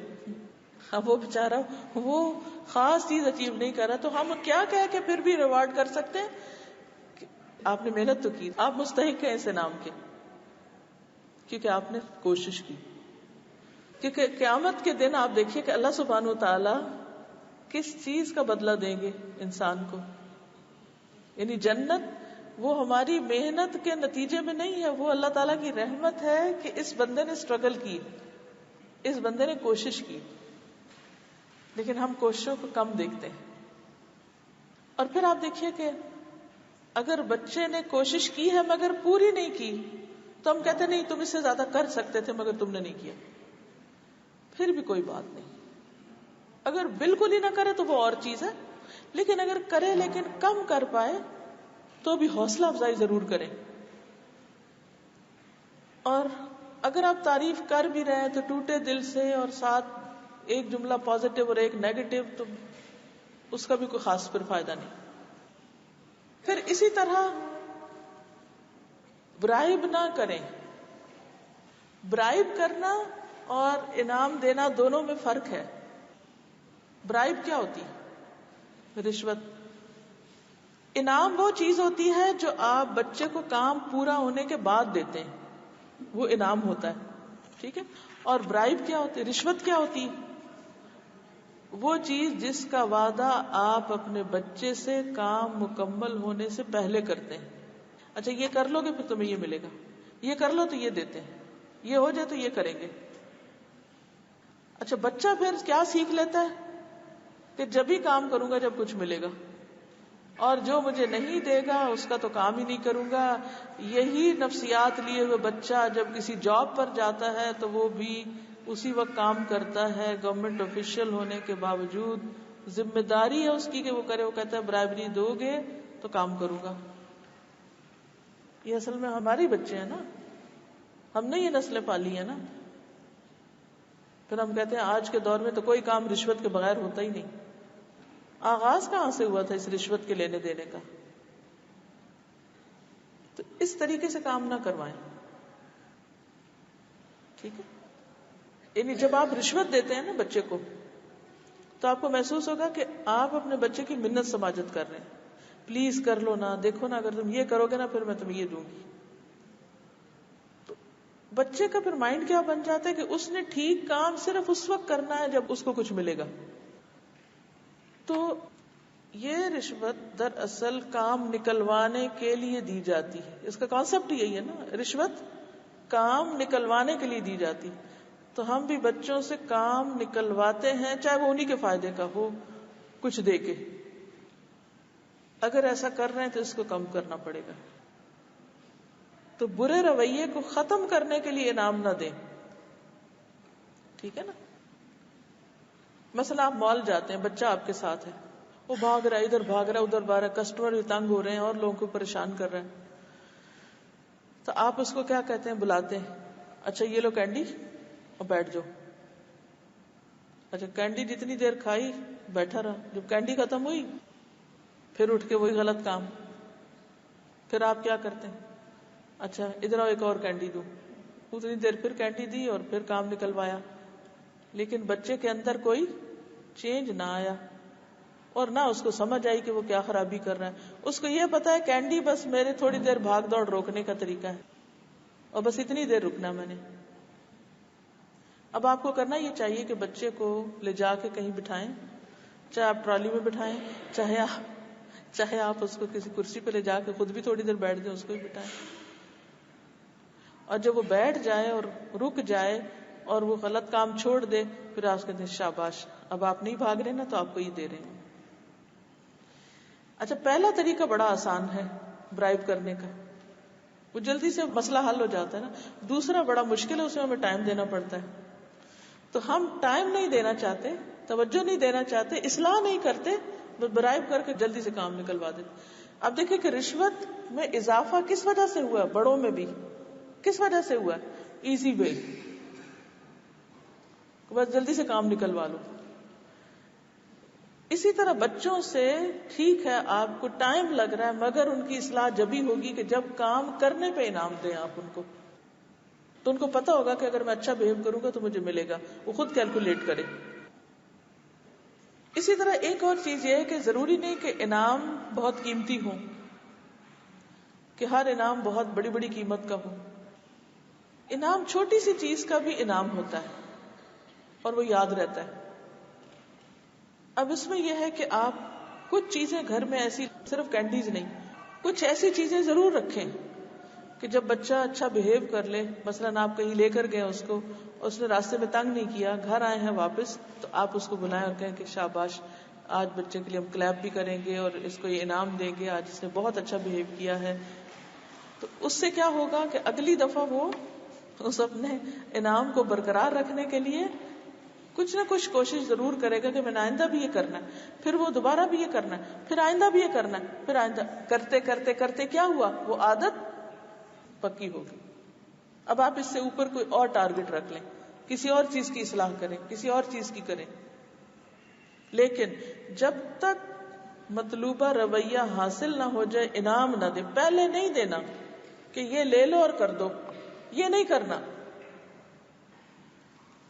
اب وہ بےچارا وہ خاص چیز اچیو نہیں کر رہا، تو ہم کیا کہہ کے پھر بھی ریوارڈ کر سکتے ہیں کہ آپ نے محنت تو کی، آپ مستحق ہیں اس انعام کے، کیونکہ آپ نے کوشش کی. کیونکہ قیامت کے دن آپ دیکھیے کہ اللہ سبحانہ و تعالی کس چیز کا بدلہ دیں گے انسان کو. یعنی جنت وہ ہماری محنت کے نتیجے میں نہیں ہے، وہ اللہ تعالیٰ کی رحمت ہے کہ اس بندے نے اسٹرگل کی، اس بندے نے کوشش کی. لیکن ہم کوششوں کو کم دیکھتے ہیں. اور پھر آپ دیکھیے کہ اگر بچے نے کوشش کی ہے مگر پوری نہیں کی تو ہم کہتے نہیں تم اس سے زیادہ کر سکتے تھے مگر تم نے نہیں کیا. پھر بھی کوئی بات نہیں. اگر بالکل ہی نہ کرے تو وہ اور چیز ہے، لیکن اگر کرے لیکن کم کر پائے تو بھی حوصلہ افزائی ضرور کریں. اور اگر آپ تعریف کر بھی رہے ہیں تو ٹوٹے دل سے، اور ساتھ ایک جملہ پازیٹو اور ایک نیگیٹو، تو اس کا بھی کوئی خاص پھر فائدہ نہیں. پھر اسی طرح برائب نہ کریں. برائب کرنا اور انعام دینا دونوں میں فرق ہے. برائب کیا ہوتی ہے؟ رشوت. انعام وہ چیز ہوتی ہے جو آپ بچے کو کام پورا ہونے کے بعد دیتے ہیں، وہ انعام ہوتا ہے. ٹھیک ہے. اور برائب کیا ہوتی ہے، رشوت کیا ہوتی ہے؟ وہ چیز جس کا وعدہ آپ اپنے بچے سے کام مکمل ہونے سے پہلے کرتے ہیں. اچھا یہ کر لو گے پھر تمہیں یہ ملے گا، یہ کر لو تو یہ دیتے ہیں، یہ ہو جائے تو یہ کریں گے. اچھا بچہ پھر کیا سیکھ لیتا ہے کہ جب ہی کام کروں گا جب کچھ ملے گا، اور جو مجھے نہیں دے گا اس کا تو کام ہی نہیں کروں گا. یہی نفسیات لیے ہوئے بچہ جب کسی جاب پر جاتا ہے تو وہ بھی اسی وقت کام کرتا ہے، گورنمنٹ آفیشل ہونے کے باوجود ذمہ داری ہے اس کی کہ وہ کرے. وہ کہتا ہے برائبری دو گے تو کام کروں گا. یہ اصل میں ہماری بچے ہیں نا، ہم نے یہ نسلیں پالی ہیں نا. پھر ہم کہتے ہیں آج کے دور میں تو کوئی کام رشوت کے بغیر ہوتا ہی نہیں. آغاز کہاں سے ہوا تھا اس رشوت کے لینے دینے کا؟ تو اس طریقے سے کام نہ کروائیں. ٹھیک ہے. یعنی جب آپ رشوت دیتے ہیں نا بچے کو تو آپ کو محسوس ہوگا کہ آپ اپنے بچے کی منت سماجت کر رہے ہیں. پلیز کر لو نا، دیکھو نا اگر تم یہ کرو گے نا پھر میں تمہیں یہ دوں گی. تو بچے کا پھر مائنڈ کیا بن جاتا ہے کہ اس نے ٹھیک کام صرف اس وقت کرنا ہے جب اس کو کچھ ملے گا. تو یہ رشوت دراصل کام نکلوانے کے لیے دی جاتی ہے. اس کا کانسیپٹ یہی ہے نا، رشوت کام نکلوانے کے لیے دی جاتی. تو ہم بھی بچوں سے کام نکلواتے ہیں چاہے وہ انہی کے فائدے کا ہو، کچھ دے کے. اگر ایسا کر رہے ہیں تو اس کو کم کرنا پڑے گا. تو برے رویے کو ختم کرنے کے لیے انعام نہ دیں. ٹھیک ہے نا. مثلا آپ مال جاتے ہیں، بچہ آپ کے ساتھ ہے، وہ بھاگ رہا ہے، ادھر بھاگ رہا ہے ادھر بھاگ رہا ہے، کسٹمر بھی تنگ ہو رہے ہیں اور لوگوں کو پریشان کر رہے ہیں. تو آپ اس کو کیا کہتے ہیں؟ بلاتے ہیں، اچھا یہ لو کینڈی اور بیٹھ جاؤ. اچھا کینڈی جتنی دیر کھائی بیٹھا رہا، جب کینڈی ختم ہوئی پھر اٹھ کے وہی غلط کام. پھر آپ کیا کرتے ہیں؟ اچھا ادھر آؤ ایک اور کینڈی دو. اتنی دیر پھر کینڈی دی اور پھر کام نکلوایا. لیکن بچے کے اندر کوئی چینج نہ آیا اور نہ اس کو سمجھ آئی کہ وہ کیا خرابی کر رہا ہے. اس کو یہ پتا ہے کینڈی بس میرے تھوڑی دیر بھاگ دوڑ روکنے کا طریقہ ہے اور بس اتنی دیر رکنا میں نے. اب آپ کو کرنا یہ چاہیے کہ بچے کو لے جا کے کہیں بٹھائیں، چاہے آپ ٹرالی میں بٹھائیں، چاہے آپ اس کو کسی کرسی پہ لے جا کے خود بھی تھوڑی دیر بیٹھ دیں، اس کو بھی بٹھائیں. اور جب وہ بیٹھ جائے اور رک جائے اور وہ غلط کام چھوڑ دے، پھر آپ کہتے ہیں شاباش، اب آپ نہیں بھاگ رہے نا تو آپ کو یہ دے رہے ہیں. اچھا، پہلا طریقہ بڑا آسان ہے برائب کرنے کا، وہ جلدی سے مسئلہ حل ہو جاتا ہے نا. دوسرا بڑا مشکل ہے، اس میں ہمیں ٹائم دینا پڑتا ہے. تو ہم ٹائم نہیں دینا چاہتے، توجہ نہیں دینا چاہتے، اصلاح نہیں کرتے، برائب کر کے جلدی سے کام نکلوا دیتے. اب دیکھیں کہ رشوت میں اضافہ کس وجہ سے ہوا ہے، بڑوں میں بھی کس وجہ سے ہوا ہے؟ ایزی وے، بس جلدی سے کام نکلوا لو. اسی طرح بچوں سے ٹھیک ہے آپ کو ٹائم لگ رہا ہے، مگر ان کی اصلاح جبھی ہوگی کہ جب کام کرنے پہ انعام دیں آپ ان کو. تو ان کو پتا ہوگا کہ اگر میں اچھا بہیو کروں گا تو مجھے ملے گا، وہ خود کیلکولیٹ کرے. اسی طرح ایک اور چیز یہ ہے کہ ضروری نہیں کہ انعام بہت قیمتی ہو، کہ ہر انعام بہت بڑی بڑی قیمت کا ہو. انعام چھوٹی سی چیز کا بھی انعام ہوتا ہے اور وہ یاد رہتا ہے. اب اس میں یہ ہے کہ آپ کچھ چیزیں گھر میں ایسی، صرف کینڈیز نہیں، کچھ ایسی چیزیں ضرور رکھیں کہ جب بچہ اچھا بہیو کر لے، مثلاً آپ کہیں لے کر گئے اس کو، اس نے راستے میں تنگ نہیں کیا، گھر آئے ہیں واپس، تو آپ اس کو بلائیں اور کہیں کہ شاباش، آج بچے کے لیے ہم کلیپ بھی کریں گے اور اس کو یہ انعام دیں گے، آج اس نے بہت اچھا بہیو کیا ہے. تو اس سے کیا ہوگا کہ اگلی دفعہ وہ اس اپنے انعام کو برقرار رکھنے کے لیے کچھ نہ کچھ کوشش ضرور کرے گا کہ میں نے آئندہ بھی یہ کرنا ہے، پھر وہ دوبارہ بھی یہ کرنا ہے، پھر آئندہ بھی یہ کرنا ہے، پھر آئندہ کرتے کرتے کرتے کیا ہوا، وہ عادت پکی ہوگی. اب آپ اس سے اوپر کوئی اور ٹارگٹ رکھ لیں، کسی اور چیز کی اصلاح کریں، کسی اور چیز کی کریں، لیکن جب تک مطلوبہ رویہ حاصل نہ ہو جائے انعام نہ دے. پہلے نہیں دینا کہ یہ لے لو اور کر دو، یہ نہیں کرنا.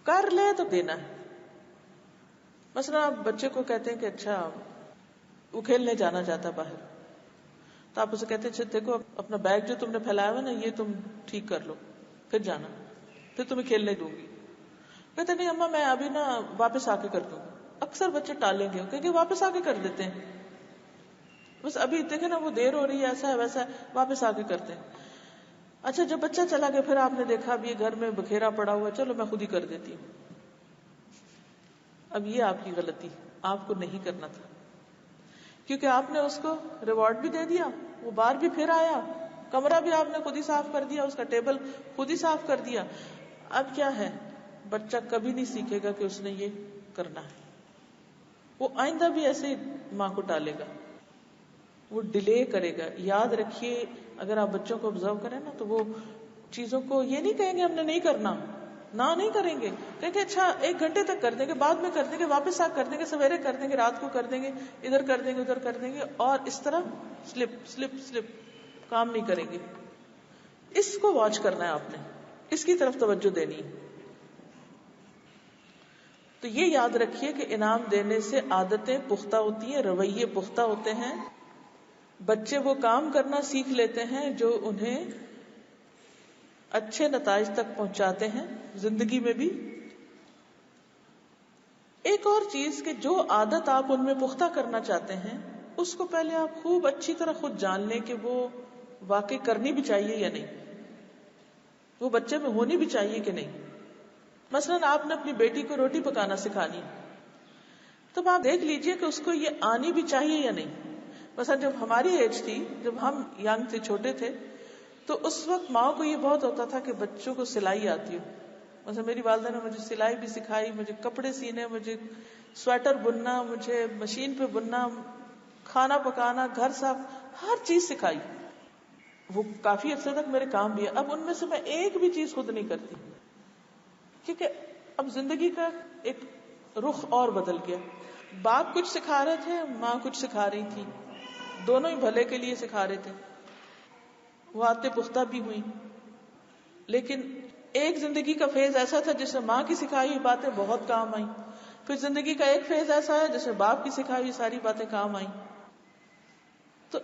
کر لے تو دینا ہے. مثلا آپ بچے کو کہتے ہیں کہ اچھا وہ کھیلنے جانا چاہتا ہے باہر، تو آپ اسے کہتے ہیں اچھا دیکھو اپنا بیگ جو تم نے پھیلایا ہوا نا یہ تم ٹھیک کر لو، پھر جانا، پھر تمہیں کھیلنے دوں گی. کہتے نہیں اماں میں ابھی نا واپس آ کے کر دوں گا. اکثر بچے ٹالیں گے کیونکہ واپس آ کے کر دیتے ہیں، بس ابھی دیکھیں نا وہ دیر ہو رہی ہے، ایسا ہے ویسا ہے، واپس آ کے کرتے ہیں. اچھا جب بچہ چلا گیا پھر آپ نے دیکھا اب یہ گھر میں بکھیرا پڑا ہوا، چلو میں خود ہی کر دیتی ہوں. اب یہ آپ کی غلطی، آپ کو نہیں کرنا تھا، کیونکہ آپ نے اس کو ریوارڈ بھی دے دیا، وہ بار بھی پھر آیا، کمرہ بھی آپ نے خود ہی صاف کر دیا، اس کا ٹیبل خود ہی صاف کر دیا. اب کیا ہے، بچہ کبھی نہیں سیکھے گا کہ اس نے یہ کرنا ہے، وہ آئندہ بھی ایسے ہی ماں کو ٹالے گا، وہ ڈیلے کرے گا. یاد رکھیے اگر آپ بچوں کو آبزرو کریں نا تو وہ چیزوں کو یہ نہیں کہیں گے ہم نے نہیں کرنا، نہ نہیں کریں گے، کہیں گے اچھا 1 گھنٹے تک کر دیں گے، بعد میں کر دیں گے، واپس آ کر دیں گے، سویرے کر دیں گے، رات کو کر دیں گے، ادھر کر دیں گے ادھر کر دیں گے، اور اس طرح سلپ سلپ سلپ کام نہیں کریں گے. اس کو واچ کرنا ہے آپ نے، اس کی طرف توجہ دینی ہے. تو یہ یاد رکھیے کہ انعام دینے سے عادتیں پختہ ہوتی ہیں، رویے پختہ ہوتے ہیں، بچے وہ کام کرنا سیکھ لیتے ہیں جو انہیں اچھے نتائج تک پہنچاتے ہیں زندگی میں بھی. ایک اور چیز کہ جو عادت آپ ان میں پختہ کرنا چاہتے ہیں اس کو پہلے آپ خوب اچھی طرح خود جان لیں کہ وہ واقعی کرنی بھی چاہیے یا نہیں، وہ بچے میں ہونی بھی چاہیے کہ نہیں. مثلاً آپ نے اپنی بیٹی کو روٹی پکانا سکھانی، تب آپ دیکھ لیجئے کہ اس کو یہ آنی بھی چاہیے یا نہیں. مثلا جب ہماری ایج تھی، جب ہم ینگ تھے، چھوٹے تھے، تو اس وقت ماں کو یہ بہت ہوتا تھا کہ بچوں کو سلائی آتی ہو. مثلا میری والدہ نے مجھے سلائی بھی سکھائی، مجھے کپڑے سینے، مجھے سویٹر بننا، مجھے مشین پہ بننا، کھانا پکانا، گھر صاف، ہر چیز سکھائی. وہ کافی عرصے تک میرے کام بھی ہے. اب ان میں سے میں ایک بھی چیز خود نہیں کرتی، کیونکہ اب زندگی کا ایک رخ اور بدل گیا. باپ کچھ سکھا رہے تھے، ماں کچھ سکھا رہی تھی، دونوں ہی بھلے کے لیے سکھا رہے تھے، وہ عادتیں پختہ بھی ہوئی. لیکن ایک زندگی کا فیز ایسا تھا جس میں ماں کی سکھائی ہوئی باتیں بہت کام آئیں، پھر زندگی کا ایک فیز ایسا ہے جس میں باپ کی سکھائی ہوئی ساری باتیں کام آئیں. تو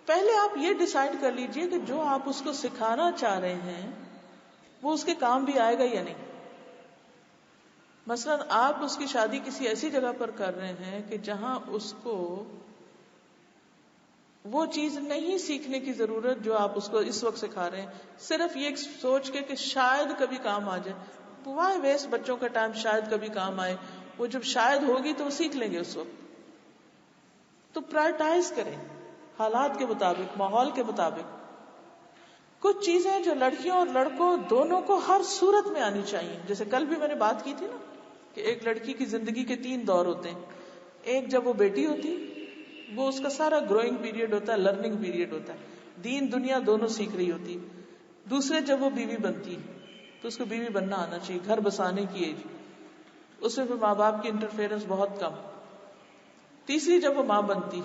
پہلے آپ یہ ڈیسائیڈ کر لیجئے کہ جو آپ اس کو سکھانا چاہ رہے ہیں وہ اس کے کام بھی آئے گا یا نہیں. مثلاً آپ اس کی شادی کسی ایسی جگہ پر کر رہے ہیں کہ جہاں اس کو وہ چیز نہیں سیکھنے کی ضرورت جو آپ اس کو اس وقت سکھا رہے ہیں، صرف یہ سوچ کے کہ شاید کبھی کام آ جائے. وائی ویسٹ بچوں کا ٹائم، شاید کبھی کام آئے. وہ جب شاید ہوگی تو وہ سیکھ لیں گے اس وقت. تو پرائرٹائز کریں حالات کے مطابق، ماحول کے مطابق. کچھ چیزیں جو لڑکیوں اور لڑکوں دونوں کو ہر صورت میں آنی چاہیے. جیسے کل بھی میں نے بات کی تھی نا کہ ایک لڑکی کی زندگی کے 3 دور ہوتے ہیں. ایک جب وہ بیٹی ہوتی، وہ اس کا سارا گروئنگ پیریڈ ہوتا ہے، لرننگ پیریڈ ہوتا ہے، دین دنیا دونوں سیکھ رہی ہوتی. دوسرے جب وہ بیوی بنتی تو اس کو بیوی بننا آنا چاہیے، گھر بسانے کی ایج، اس میں بھی ماں باپ کی انٹرفیئرنس بہت کم. تیسری جب وہ ماں بنتی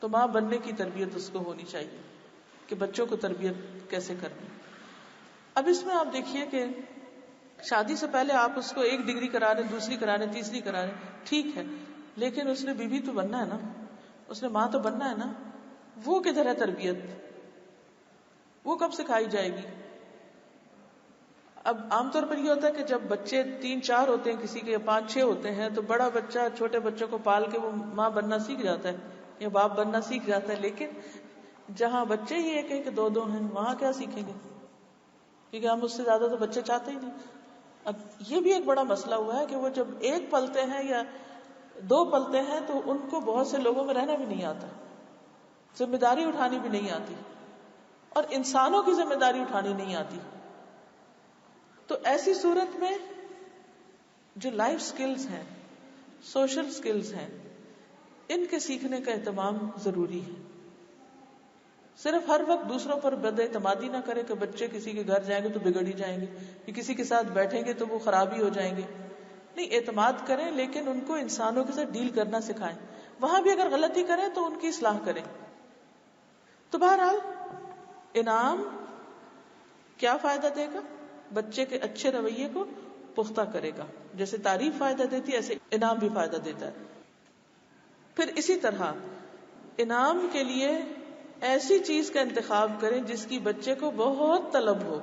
تو ماں بننے کی تربیت اس کو ہونی چاہیے کہ بچوں کو تربیت کیسے کرنی. اب اس میں آپ دیکھیے کہ شادی سے پہلے آپ اس کو 1 ڈگری کرا رہے، دوسری کرا رہے، تیسری کرا رہے، ٹھیک ہے، لیکن اس نے بیوی تو بننا ہے نا، اس نے ماں تو بننا ہے نا. وہ کدھر ہے تربیت؟ وہ کب سکھائی جائے گی؟ اب عام طور پر یہ ہوتا ہے کہ جب بچے 3-4 ہوتے ہیں کسی کے، یا 5-6 ہوتے ہیں، تو بڑا بچہ چھوٹے بچوں کو پال کے وہ ماں بننا سیکھ جاتا ہے یا باپ بننا سیکھ جاتا ہے. لیکن جہاں بچے ہی 1-1 2-2 ہیں، وہاں کیا سیکھیں گے؟ کیونکہ ہم اس سے زیادہ تو بچے چاہتے ہی نہیں. اب یہ بھی ایک بڑا مسئلہ ہوا ہے کہ وہ جب 1 پلتے ہیں یا 2 پلتے ہیں تو ان کو بہت سے لوگوں میں رہنا بھی نہیں آتا، ذمہ داری اٹھانی بھی نہیں آتی، اور انسانوں کی ذمہ داری اٹھانی نہیں آتی. تو ایسی صورت میں جو لائف سکلز ہیں، سوشل سکلز ہیں، ان کے سیکھنے کا اہتمام ضروری ہے. صرف ہر وقت دوسروں پر بد اعتمادی نہ کرے کہ بچے کسی کے گھر جائیں گے تو بگڑ ہی جائیں گے، یا کسی کے ساتھ بیٹھیں گے تو وہ خراب ہی ہو جائیں گے. نہیں، اعتماد کریں لیکن ان کو انسانوں کے ساتھ ڈیل کرنا سکھائیں. وہاں بھی اگر غلطی کریں تو ان کی اصلاح کریں. تو بہرحال انعام کیا فائدہ دے گا؟ بچے کے اچھے رویے کو پختہ کرے گا. جیسے تعریف فائدہ دیتی ہے، ایسے انعام بھی فائدہ دیتا ہے. پھر اسی طرح انعام کے لیے ایسی چیز کا انتخاب کریں جس کی بچے کو بہت طلب ہو.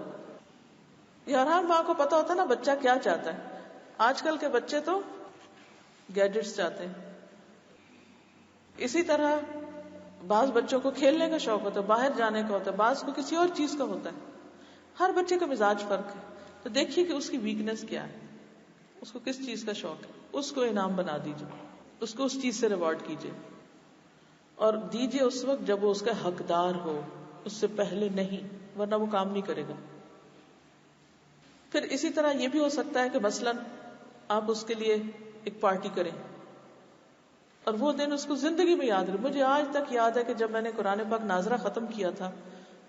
یار ہر ماں کو پتا ہوتا ہے نا بچہ کیا چاہتا ہے. آج کل کے بچے تو گیجٹس چاہتے ہیں. اسی طرح بعض بچوں کو کھیلنے کا شوق ہوتا ہے، باہر جانے کا ہوتا ہے، بعض کو کسی اور چیز کا ہوتا ہے. ہر بچے کا مزاج فرق ہے. تو دیکھیے کہ اس کی ویکنس کیا ہے، اس کو کس چیز کا شوق ہے، اس کو انعام بنا دیجیے، اس کو اس چیز سے ریوارڈ کیجیے، اور دیجیے اس وقت جب وہ اس کا حقدار ہو، اس سے پہلے نہیں، ورنہ وہ کام نہیں کرے گا. پھر اسی طرح یہ بھی ہو سکتا ہے کہ مثلاً آپ اس کے لیے ایک پارٹی کریں اور وہ دن اس کو زندگی میں یاد رہے. مجھے آج تک یاد ہے کہ جب میں نے قرآن پاک ناظرہ ختم کیا تھا،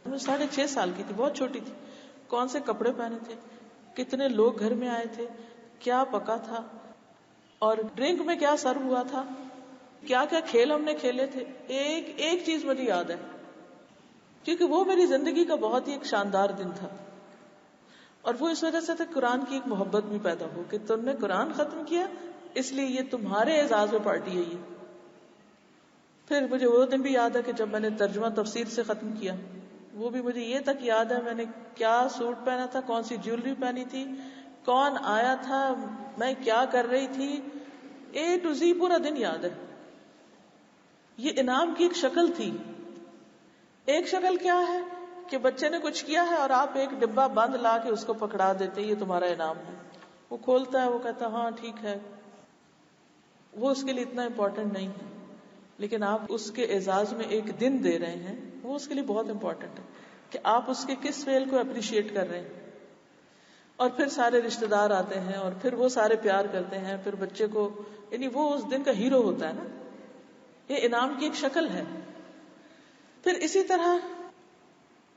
میں 6.5 سال کی تھی، بہت چھوٹی تھی. کون سے کپڑے پہنے تھے، کتنے لوگ گھر میں آئے تھے، کیا پکا تھا، اور ڈرنک میں کیا سرو ہوا تھا، کیا کیا کھیل ہم نے کھیلے تھے. ایک چیز مجھے یاد ہے کیونکہ وہ میری زندگی کا بہت ہی ایک شاندار دن تھا. اور وہ اس وجہ سے تھا قرآن کی ایک محبت بھی پیدا ہو کہ تم نے قرآن ختم کیا، اس لیے یہ تمہارے اعزاز میں پارٹی ہے یہ. پھر مجھے وہ دن بھی یاد ہے کہ جب میں نے ترجمہ تفسیر سے ختم کیا، وہ بھی مجھے یہ تک یاد ہے میں نے کیا سوٹ پہنا تھا، کون سی جیولری پہنی تھی، کون آیا تھا، میں کیا کر رہی تھی، A to Z پورا دن یاد ہے. یہ انعام کی ایک شکل تھی. ایک شکل کیا ہے کہ بچے نے کچھ کیا ہے اور آپ ایک ڈبہ بند لا کے اس کو پکڑا دیتے، یہ تمہارا انعام ہے. وہ کھولتا ہے، وہ کہتا ہے ہاں ٹھیک ہے، وہ اس کے لیے اتنا امپورٹنٹ نہیں ہے، لیکن آپ اس کے اعزاز میں ایک دن دے رہے ہیں، وہ اس کے لیے بہت امپورٹنٹ ہے کہ آپ اس کے کس فعل کو اپریشیٹ کر رہے ہیں. اور پھر سارے رشتہ دار آتے ہیں اور پھر وہ سارے پیار کرتے ہیں، پھر بچے کو، یعنی وہ اس دن کا ہیرو ہوتا ہے نا. یہ انعام کی ایک شکل ہے. پھر اسی طرح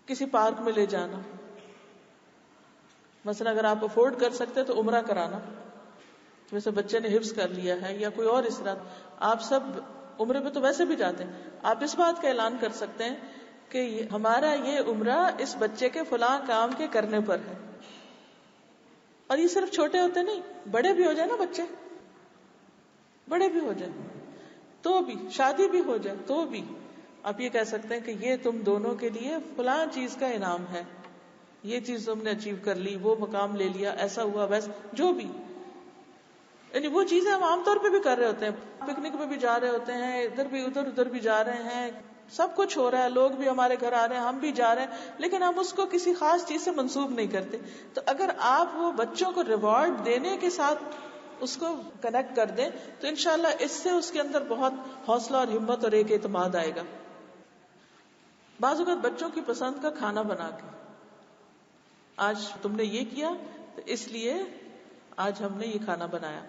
کسی پارک میں لے جانا، مثلا اگر آپ افورڈ کر سکتے تو عمرہ کرانا، جیسے بچے نے حفظ کر لیا ہے یا کوئی اور اس طرح، آپ سب عمرے پہ تو ویسے بھی جاتے ہیں، آپ اس بات کا اعلان کر سکتے ہیں کہ ہمارا یہ عمرہ اس بچے کے فلاں کام کے کرنے پر ہے. اور یہ صرف چھوٹے ہوتے نہیں، بڑے بھی ہو جائے نا، بچے بڑے بھی ہو جائے تو بھی، شادی بھی ہو جائے تو بھی آپ یہ کہہ سکتے ہیں کہ یہ تم دونوں کے لیے فلاں چیز کا انعام ہے، یہ چیز تم نے اچیو کر لی، وہ مقام لے لیا، ایسا ہوا ویسا جو بھی. یعنی وہ چیزیں ہم عام طور پہ بھی کر رہے ہوتے ہیں، پکنک پہ بھی جا رہے ہوتے ہیں، ادھر بھی جا رہے ہیں، سب کچھ ہو رہا ہے، لوگ بھی ہمارے گھر آ رہے ہیں، ہم بھی جا رہے ہیں، لیکن ہم اس کو کسی خاص چیز سے منسوب نہیں کرتے. تو اگر آپ وہ بچوں کو ریوارڈ دینے کے ساتھ اس کو کنیکٹ کر دیں تو انشاءاللہ اس سے اس کے اندر بہت حوصلہ اور ہمت اور ایک اعتماد آئے گا. بعض اوقات بچوں کی پسند کا کھانا بنا کے، آج تم نے یہ کیا تو اس لیے آج ہم نے یہ کھانا بنایا.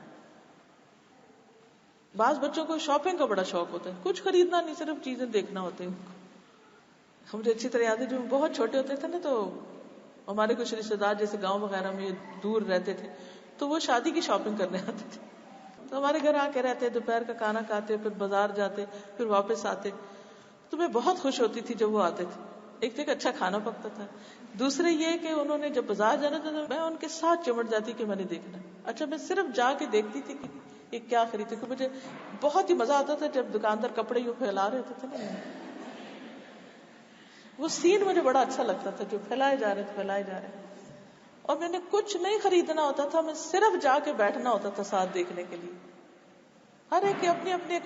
بعض بچوں کو شاپنگ کا بڑا شوق ہوتا ہے، کچھ خریدنا نہیں، صرف چیزیں دیکھنا ہوتے ہیں. مجھے اچھی طرح یاد ہے جب بہت چھوٹے ہوتے تھے نا، تو ہمارے کچھ رشتے دار جیسے گاؤں وغیرہ میں دور رہتے تھے تو وہ شادی کی شاپنگ کرنے آتے تھے، تو ہمارے گھر آ کے رہتے، دوپہر کا کھانا کھاتے، پھر بازار جاتے، پھر واپس آتے. تو میں بہت خوش ہوتی تھی جب وہ آتے تھے. ایک تو ایک اچھا کھانا پکتا تھا، دوسرے یہ کہ انہوں نے جب بازار جانا تھا تو میں ان کے ساتھ چمٹ جاتی کہ میں نے دیکھنا. اچھا میں صرف جا کے دیکھتی تھی کہ یہ کیا خریدتے، کہ مجھے بہت ہی مزہ آتا تھا جب دکاندار کپڑے یوں پھیلا رہے ہوتے تھے نا، وہ سین مجھے بڑا اچھا لگتا تھا، جو پھیلائے جا رہے. اور میں نے کچھ نہیں خریدنا ہوتا تھا، میں صرف جا کے بیٹھنا ہوتا تھا ساتھ دیکھنے کے لیے. ہر ایک کی اپنی اپنی.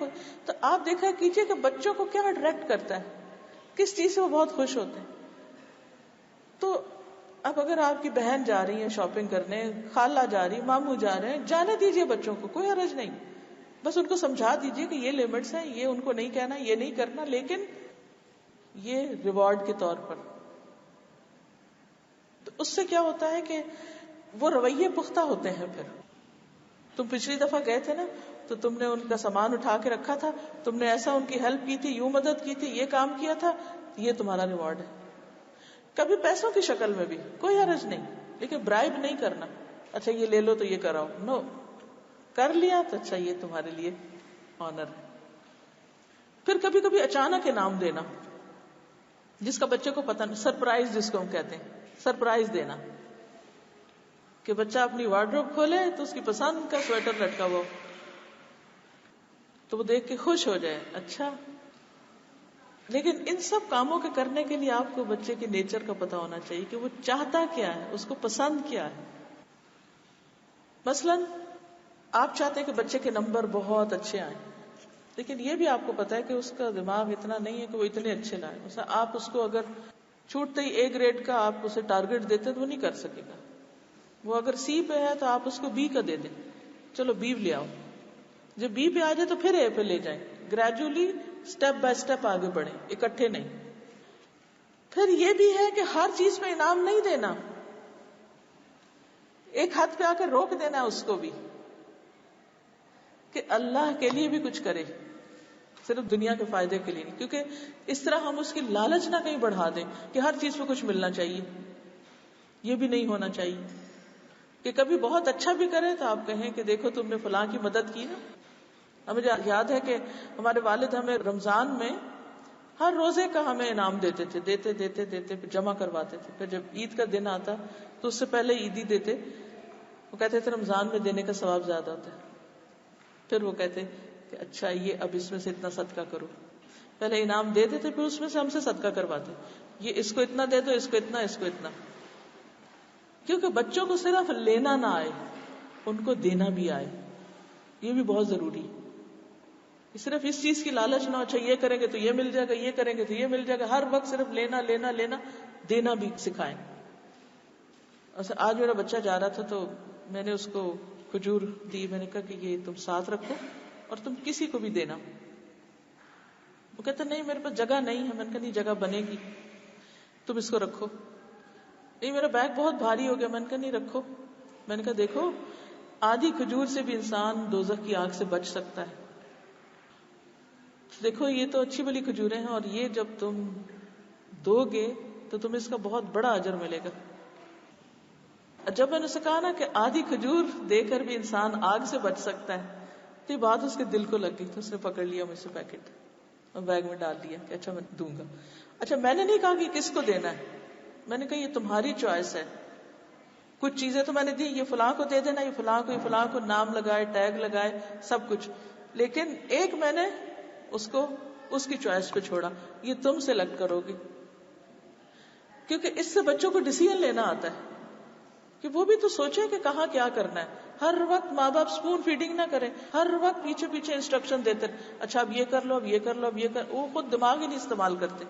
تو آپ دیکھا کیجیے کہ بچوں کو کیا اٹریکٹ کرتا ہے، کس چیز سے وہ بہت خوش ہوتے ہیں. تو اب اگر آپ کی بہن جا رہی ہے شاپنگ کرنے، خالہ جا رہی، ماموں جا رہے ہیں، جانے دیجیے بچوں کو، کوئی حرج نہیں. بس ان کو سمجھا دیجیے کہ یہ لمٹس ہیں، یہ ان کو نہیں کہنا، یہ نہیں کرنا، لیکن یہ ریوارڈ کے طور پر. تو اس سے کیا ہوتا ہے کہ وہ رویے پختہ ہوتے ہیں. پھر تم پچھلی دفعہ گئے تھے نا تو تم نے ان کا سامان اٹھا کے رکھا تھا، تم نے ایسا ان کی ہیلپ کی تھی، یوں مدد کی تھی، یہ کام کیا تھا، یہ تمہارا ریوارڈ ہے. کبھی پیسوں کی شکل میں بھی کوئی حرج نہیں، لیکن برائب نہیں کرنا. اچھا یہ لے لو تو یہ کراؤ، نو. کر لیا تو اچھا یہ تمہارے لیے آنر ہے. پھر کبھی کبھی اچانک انعام دینا جس کا بچے کو پتہ نہیں، سرپرائز جس کو ہم کہتے ہیں، سرپرائز دینا کہ بچہ اپنی وارڈروب کھولے تو اس کی پسند کا سویٹر لٹکا ہوا تو وہ دیکھ کے خوش ہو جائے. اچھا، لیکن ان سب کاموں کے کرنے کے لیے آپ کو بچے کے نیچر کا پتہ ہونا چاہیے کہ وہ چاہتا کیا ہے، اس کو پسند کیا ہے. مثلا آپ چاہتے ہیں کہ بچے کے نمبر بہت اچھے آئیں، لیکن یہ بھی آپ کو پتا ہے کہ اس کا دماغ اتنا نہیں ہے کہ وہ اتنے اچھے لائے. مثلا آپ اس کو اگر چھوٹتے ہی اے گریڈ کا آپ اسے ٹارگٹ دیتے تو وہ نہیں کر سکے گا. وہ اگر سی پہ ہے تو آپ اس کو بی کا دے دیں، چلو بی لے آؤ. جب بی پہ آ جائے تو پھر اے پہ لے جائیں، گریجولی سٹیپ بائی سٹیپ آگے بڑھیں، اکٹھے نہیں. پھر یہ بھی ہے کہ ہر چیز میں انعام نہیں دینا، ایک حد پہ آ کر روک دینا اس کو بھی کہ اللہ کے لیے بھی کچھ کرے، صرف دنیا کے فائدے کے لیے نہیں. کیونکہ اس طرح ہم اس کی لالچ نہ کہیں بڑھا دیں کہ ہر چیز پہ کچھ ملنا چاہیے. یہ بھی نہیں ہونا چاہیے کہ کبھی بہت اچھا بھی کرے تو آپ کہیں کہ دیکھو تم نے فلاں کی مدد کی نا. مجھے یاد ہے کہ ہمارے والد ہمیں رمضان میں ہر روزے کا ہمیں انعام دیتے تھے، دیتے پھر جمع کرواتے تھے. پھر جب عید کا دن آتا تو اس سے پہلے عیدی دیتے. وہ کہتے تھے رمضان میں دینے کا ثواب زیادہ ہوتا ہے. پھر وہ کہتے کہ اچھا یہ اب اس میں سے اتنا صدقہ کرو. پہلے انعام دے دیتے پھر اس میں سے ہم سے صدقہ کرواتے، یہ اس کو اتنا دے دو، اس کو اتنا، اس کو اتنا. کیونکہ بچوں کو صرف لینا نہ آئے، ان کو دینا بھی آئے. یہ بھی بہت ضروری. صرف اس چیز کی لالچ نہ ہو، اچھا یہ کریں گے تو یہ مل جائے گا، یہ کریں گے تو یہ مل جائے گا. ہر وقت صرف لینا لینا لینا، دینا بھی سکھائیں. آج میرا بچہ جا رہا تھا تو میں نے اس کو کھجور دی. میں نے کہا کہ یہ تم ساتھ رکھو اور تم کسی کو بھی دینا. وہ کہتا نہیں میرے پاس جگہ نہیں ہے. میں نے کہا نہیں جگہ بنے گی، تم اس کو رکھو. نہیں میرا بیگ بہت بھاری ہو گیا. میں نے کہا نہیں رکھو. میں نے کہا دیکھو آدھی کھجور سے بھی انسان دوزخ کی آگ سے بچ سکتا ہے. دیکھو یہ تو اچھی بلی کھجوریں ہیں، اور یہ جب تم دو گے تو تمہیں اس کا بہت بڑا اجر ملے گا. جب میں نے اسے کہا نا کہ آدھی کھجور دے کر بھی انسان آگ سے بچ سکتا ہے تو یہ بات اس کے دل کو لگ گئی. تو اس نے پکڑ لیا مجھ سے پیکٹ اور بیگ میں ڈال دیا کہ اچھا میں دوں گا. اچھا میں نے نہیں کہا کہ کس کو دینا ہے، میں نے کہا یہ تمہاری چوائس ہے. کچھ چیزیں تو میں نے دی، یہ فلاں کو دے دینا، یہ فلاں کو، یہ فلاں کو، نام لگائے، ٹیگ لگائے، سب کچھ. لیکن ایک میں نے اس کو اس کی چوائس پہ چھوڑا، یہ تم سلیکٹ کرو گے. کیونکہ اس سے بچوں کو ڈیسیژن لینا آتا ہے کہ وہ بھی تو سوچے کہ کہاں کیا کرنا ہے. ہر وقت ماں باپ اسپون فیڈنگ نہ کریں، ہر وقت پیچھے پیچھے انسٹرکشن دیتے اچھا اب یہ کر لو، اب یہ کر لو، اب یہ کر، وہ خود دماغ ہی نہیں استعمال کرتے.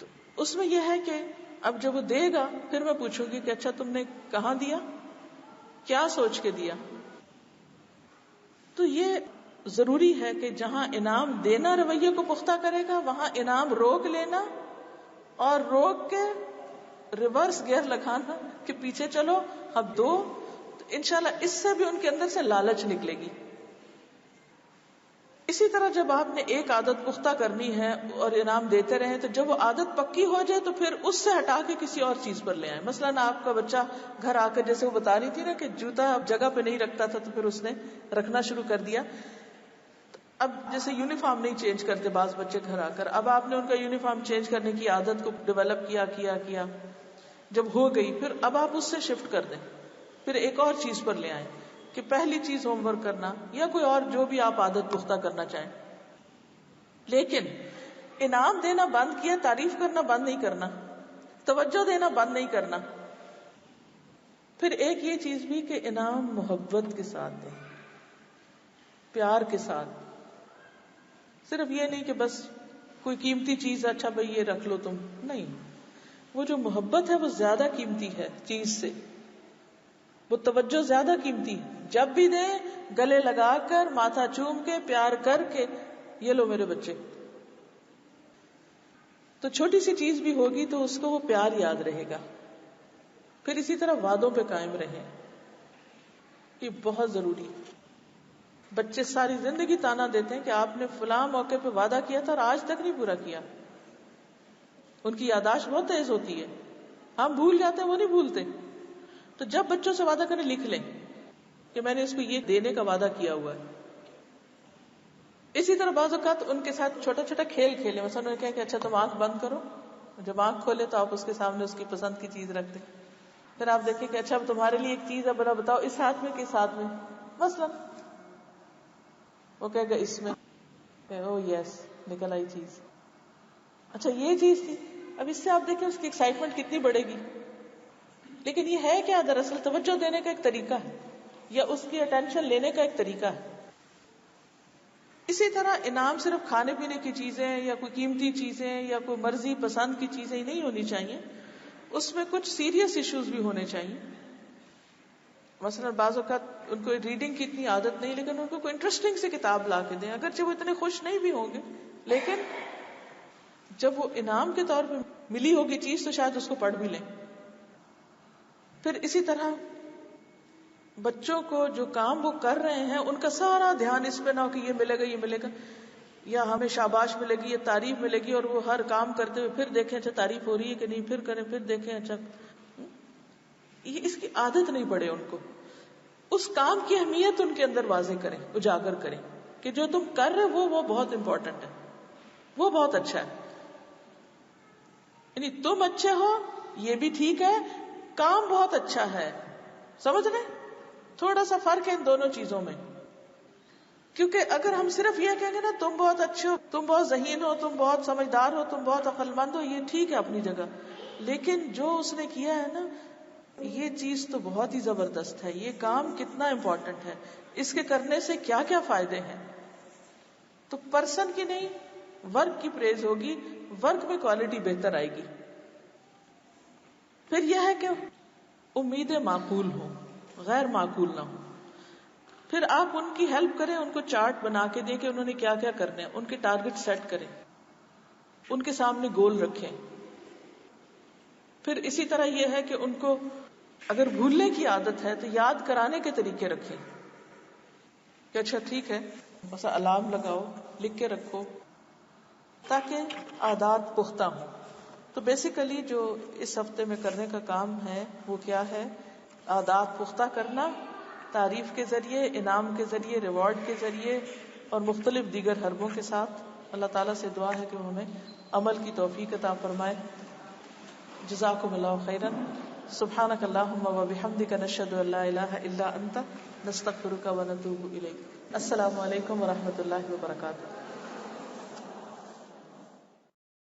تو اس میں یہ ہے کہ اب جب وہ دے گا پھر میں پوچھوں گی کہ اچھا تم نے کہاں دیا، کیا سوچ کے دیا. تو یہ ضروری ہے کہ جہاں انعام دینا رویے کو پختہ کرے گا وہاں انعام روک لینا اور روک کے ریورس گیئر لگانا کہ پیچھے چلو اب دو. تو انشاءاللہ اس سے بھی ان کے اندر سے لالچ نکلے گی. اسی طرح جب آپ نے ایک عادت پختہ کرنی ہے اور انعام دیتے رہیں تو جب وہ عادت پکی ہو جائے تو پھر اس سے ہٹا کے کسی اور چیز پر لے آئیں. مثلاً آپ کا بچہ گھر آ کر جیسے وہ بتا رہی تھی نا کہ جوتا اب جگہ پہ نہیں رکھتا تھا تو پھر اس نے رکھنا شروع کر دیا. اب جیسے یونیفارم نہیں چینج کرتے بعض بچے گھر آ کر، اب آپ نے ان کا یونیفارم چینج کرنے کی عادت کو ڈیولپ کیا جب ہو گئی پھر اب آپ اس سے شفٹ کر دیں، پھر ایک اور چیز پر لے آئیں کہ پہلی چیز ہوم ورک کرنا یا کوئی اور جو بھی آپ عادت پختہ کرنا چاہیں. لیکن انعام دینا بند کیا، تعریف کرنا بند نہیں کرنا، توجہ دینا بند نہیں کرنا. پھر ایک یہ چیز بھی کہ انعام محبت کے ساتھ دیں، پیار کے ساتھ. صرف یہ نہیں کہ بس کوئی قیمتی چیز اچھا بھئی یہ رکھ لو تم، نہیں. وہ جو محبت ہے وہ زیادہ قیمتی ہے چیز سے، وہ توجہ زیادہ قیمتی ہے. جب بھی دیں گلے لگا کر، ماتھا چوم کے، پیار کر کے، یہ لو میرے بچے. تو چھوٹی سی چیز بھی ہوگی تو اس کو وہ پیار یاد رہے گا. پھر اسی طرح وعدوں پہ قائم رہیں، یہ بہت ضروری. بچے ساری زندگی تانا دیتے ہیں کہ آپ نے فلاں موقع پہ وعدہ کیا تھا اور آج تک نہیں پورا کیا. ان کی یادداشت بہت تیز ہوتی ہے، ہم بھول جاتے ہیں وہ نہیں بھولتے. تو جب بچوں سے وعدہ کریں لکھ لیں کہ میں نے اس کو یہ دینے کا وعدہ کیا ہوا ہے. اسی طرح بعض اوقات ان کے ساتھ چھوٹا چھوٹا کھیل کھیلیں. مثلا انہوں نے کہا کہ اچھا تم آنکھ بند کرو، جب آنکھ کھولے تو آپ اس کے سامنے اس کی پسند کی چیز رکھ دیں. پھر آپ دیکھیں کہ اچھا تمہارے لیے ایک چیز ہے، بڑا بتاؤ اس ہاتھ میں کس ہاتھ میں. مثلا وہ کہے گا اس میں، او یس نکل آئی چیز، اچھا یہ چیز تھی. اب اس سے آپ دیکھیں اس کی ایکسائٹمنٹ کتنی بڑھے گی. لیکن یہ ہے کیا دراصل توجہ دینے کا ایک طریقہ ہے یا اس کی اٹینشن لینے کا ایک طریقہ ہے. اسی طرح انعام صرف کھانے پینے کی چیزیں یا کوئی قیمتی چیزیں یا کوئی مرضی پسند کی چیزیں ہی نہیں ہونی چاہیے، اس میں کچھ سیریس ایشوز بھی ہونے چاہیے. مثلا بعض اوقات ان کو ریڈنگ کی اتنی عادت نہیں، لیکن ان کو کوئی انٹرسٹنگ سی کتاب لا کے دیں، اگرچہ وہ اتنے خوش نہیں بھی ہوں گے، لیکن جب وہ انعام کے طور پہ ملی ہوگی چیز تو شاید اس کو پڑھ بھی لیں. پھر اسی طرح بچوں کو جو کام وہ کر رہے ہیں ان کا سارا دھیان اس پہ نہ ہو کہ یہ ملے گا یہ ملے گا، یا ہمیں شاباش ملے گی یا تعریف ملے گی، اور وہ ہر کام کرتے ہوئے پھر دیکھیں اچھا تعریف ہو رہی ہے کہ نہیں، پھر کریں، پھر دیکھیں اچھا. یہ اس کی عادت نہیں پڑے ان کو. اس کام کی اہمیت ان کے اندر واضح کریں، اجاگر کریں کہ جو تم کر رہے ہو وہ بہت امپورٹنٹ ہے، وہ بہت اچھا ہے. یعنی تم اچھے ہو یہ بھی ٹھیک ہے، کام بہت اچھا ہے. سمجھ رہے؟ تھوڑا سا فرق ہے ان دونوں چیزوں میں. کیونکہ اگر ہم صرف یہ کہیں گے نا تم بہت اچھے ہو، تم بہت ذہین ہو، تم بہت سمجھدار ہو، تم بہت عقل مند ہو، یہ ٹھیک ہے اپنی جگہ، لیکن جو اس نے کیا ہے نا یہ چیز تو بہت ہی زبردست ہے، یہ کام کتنا امپورٹنٹ ہے، اس کے کرنے سے کیا کیا فائدے ہیں. تو پرسن کی نہیں ورک کی پریز ہوگی، ورک میں کوالٹی بہتر آئے گی. پھر یہ ہے کہ امیدیں معقول ہوں، غیر معقول نہ ہوں. پھر آپ ان کی ہیلپ کریں، ان کو چارٹ بنا کے دیں کہ انہوں نے کیا کیا کرنا ہے، ان کے ٹارگٹ سیٹ کریں، ان کے سامنے گول رکھیں. پھر اسی طرح یہ ہے کہ ان کو اگر بھولنے کی عادت ہے تو یاد کرانے کے طریقے رکھیں کہ اچھا ٹھیک ہے بس الارم لگاؤ، لکھ کے رکھو تاکہ عادات پختہ ہوں. تو بیسیکلی جو اس ہفتے میں کرنے کا کام ہے وہ کیا ہے؟ عادات پختہ کرنا، تعریف کے ذریعے، انعام کے ذریعے، ریوارڈ کے ذریعے اور مختلف دیگر حربوں کے ساتھ. اللہ تعالیٰ سے دعا ہے کہ وہ ہمیں عمل کی توفیق عطا فرمائے. جزاکم اللہ خیرا. سبحانک اللہم و بحمدک، نشہد ان لا الہ الا انت، نستغفرک و نتوب الیک. السلام علیکم و رحمۃ اللہ وبرکاتہ.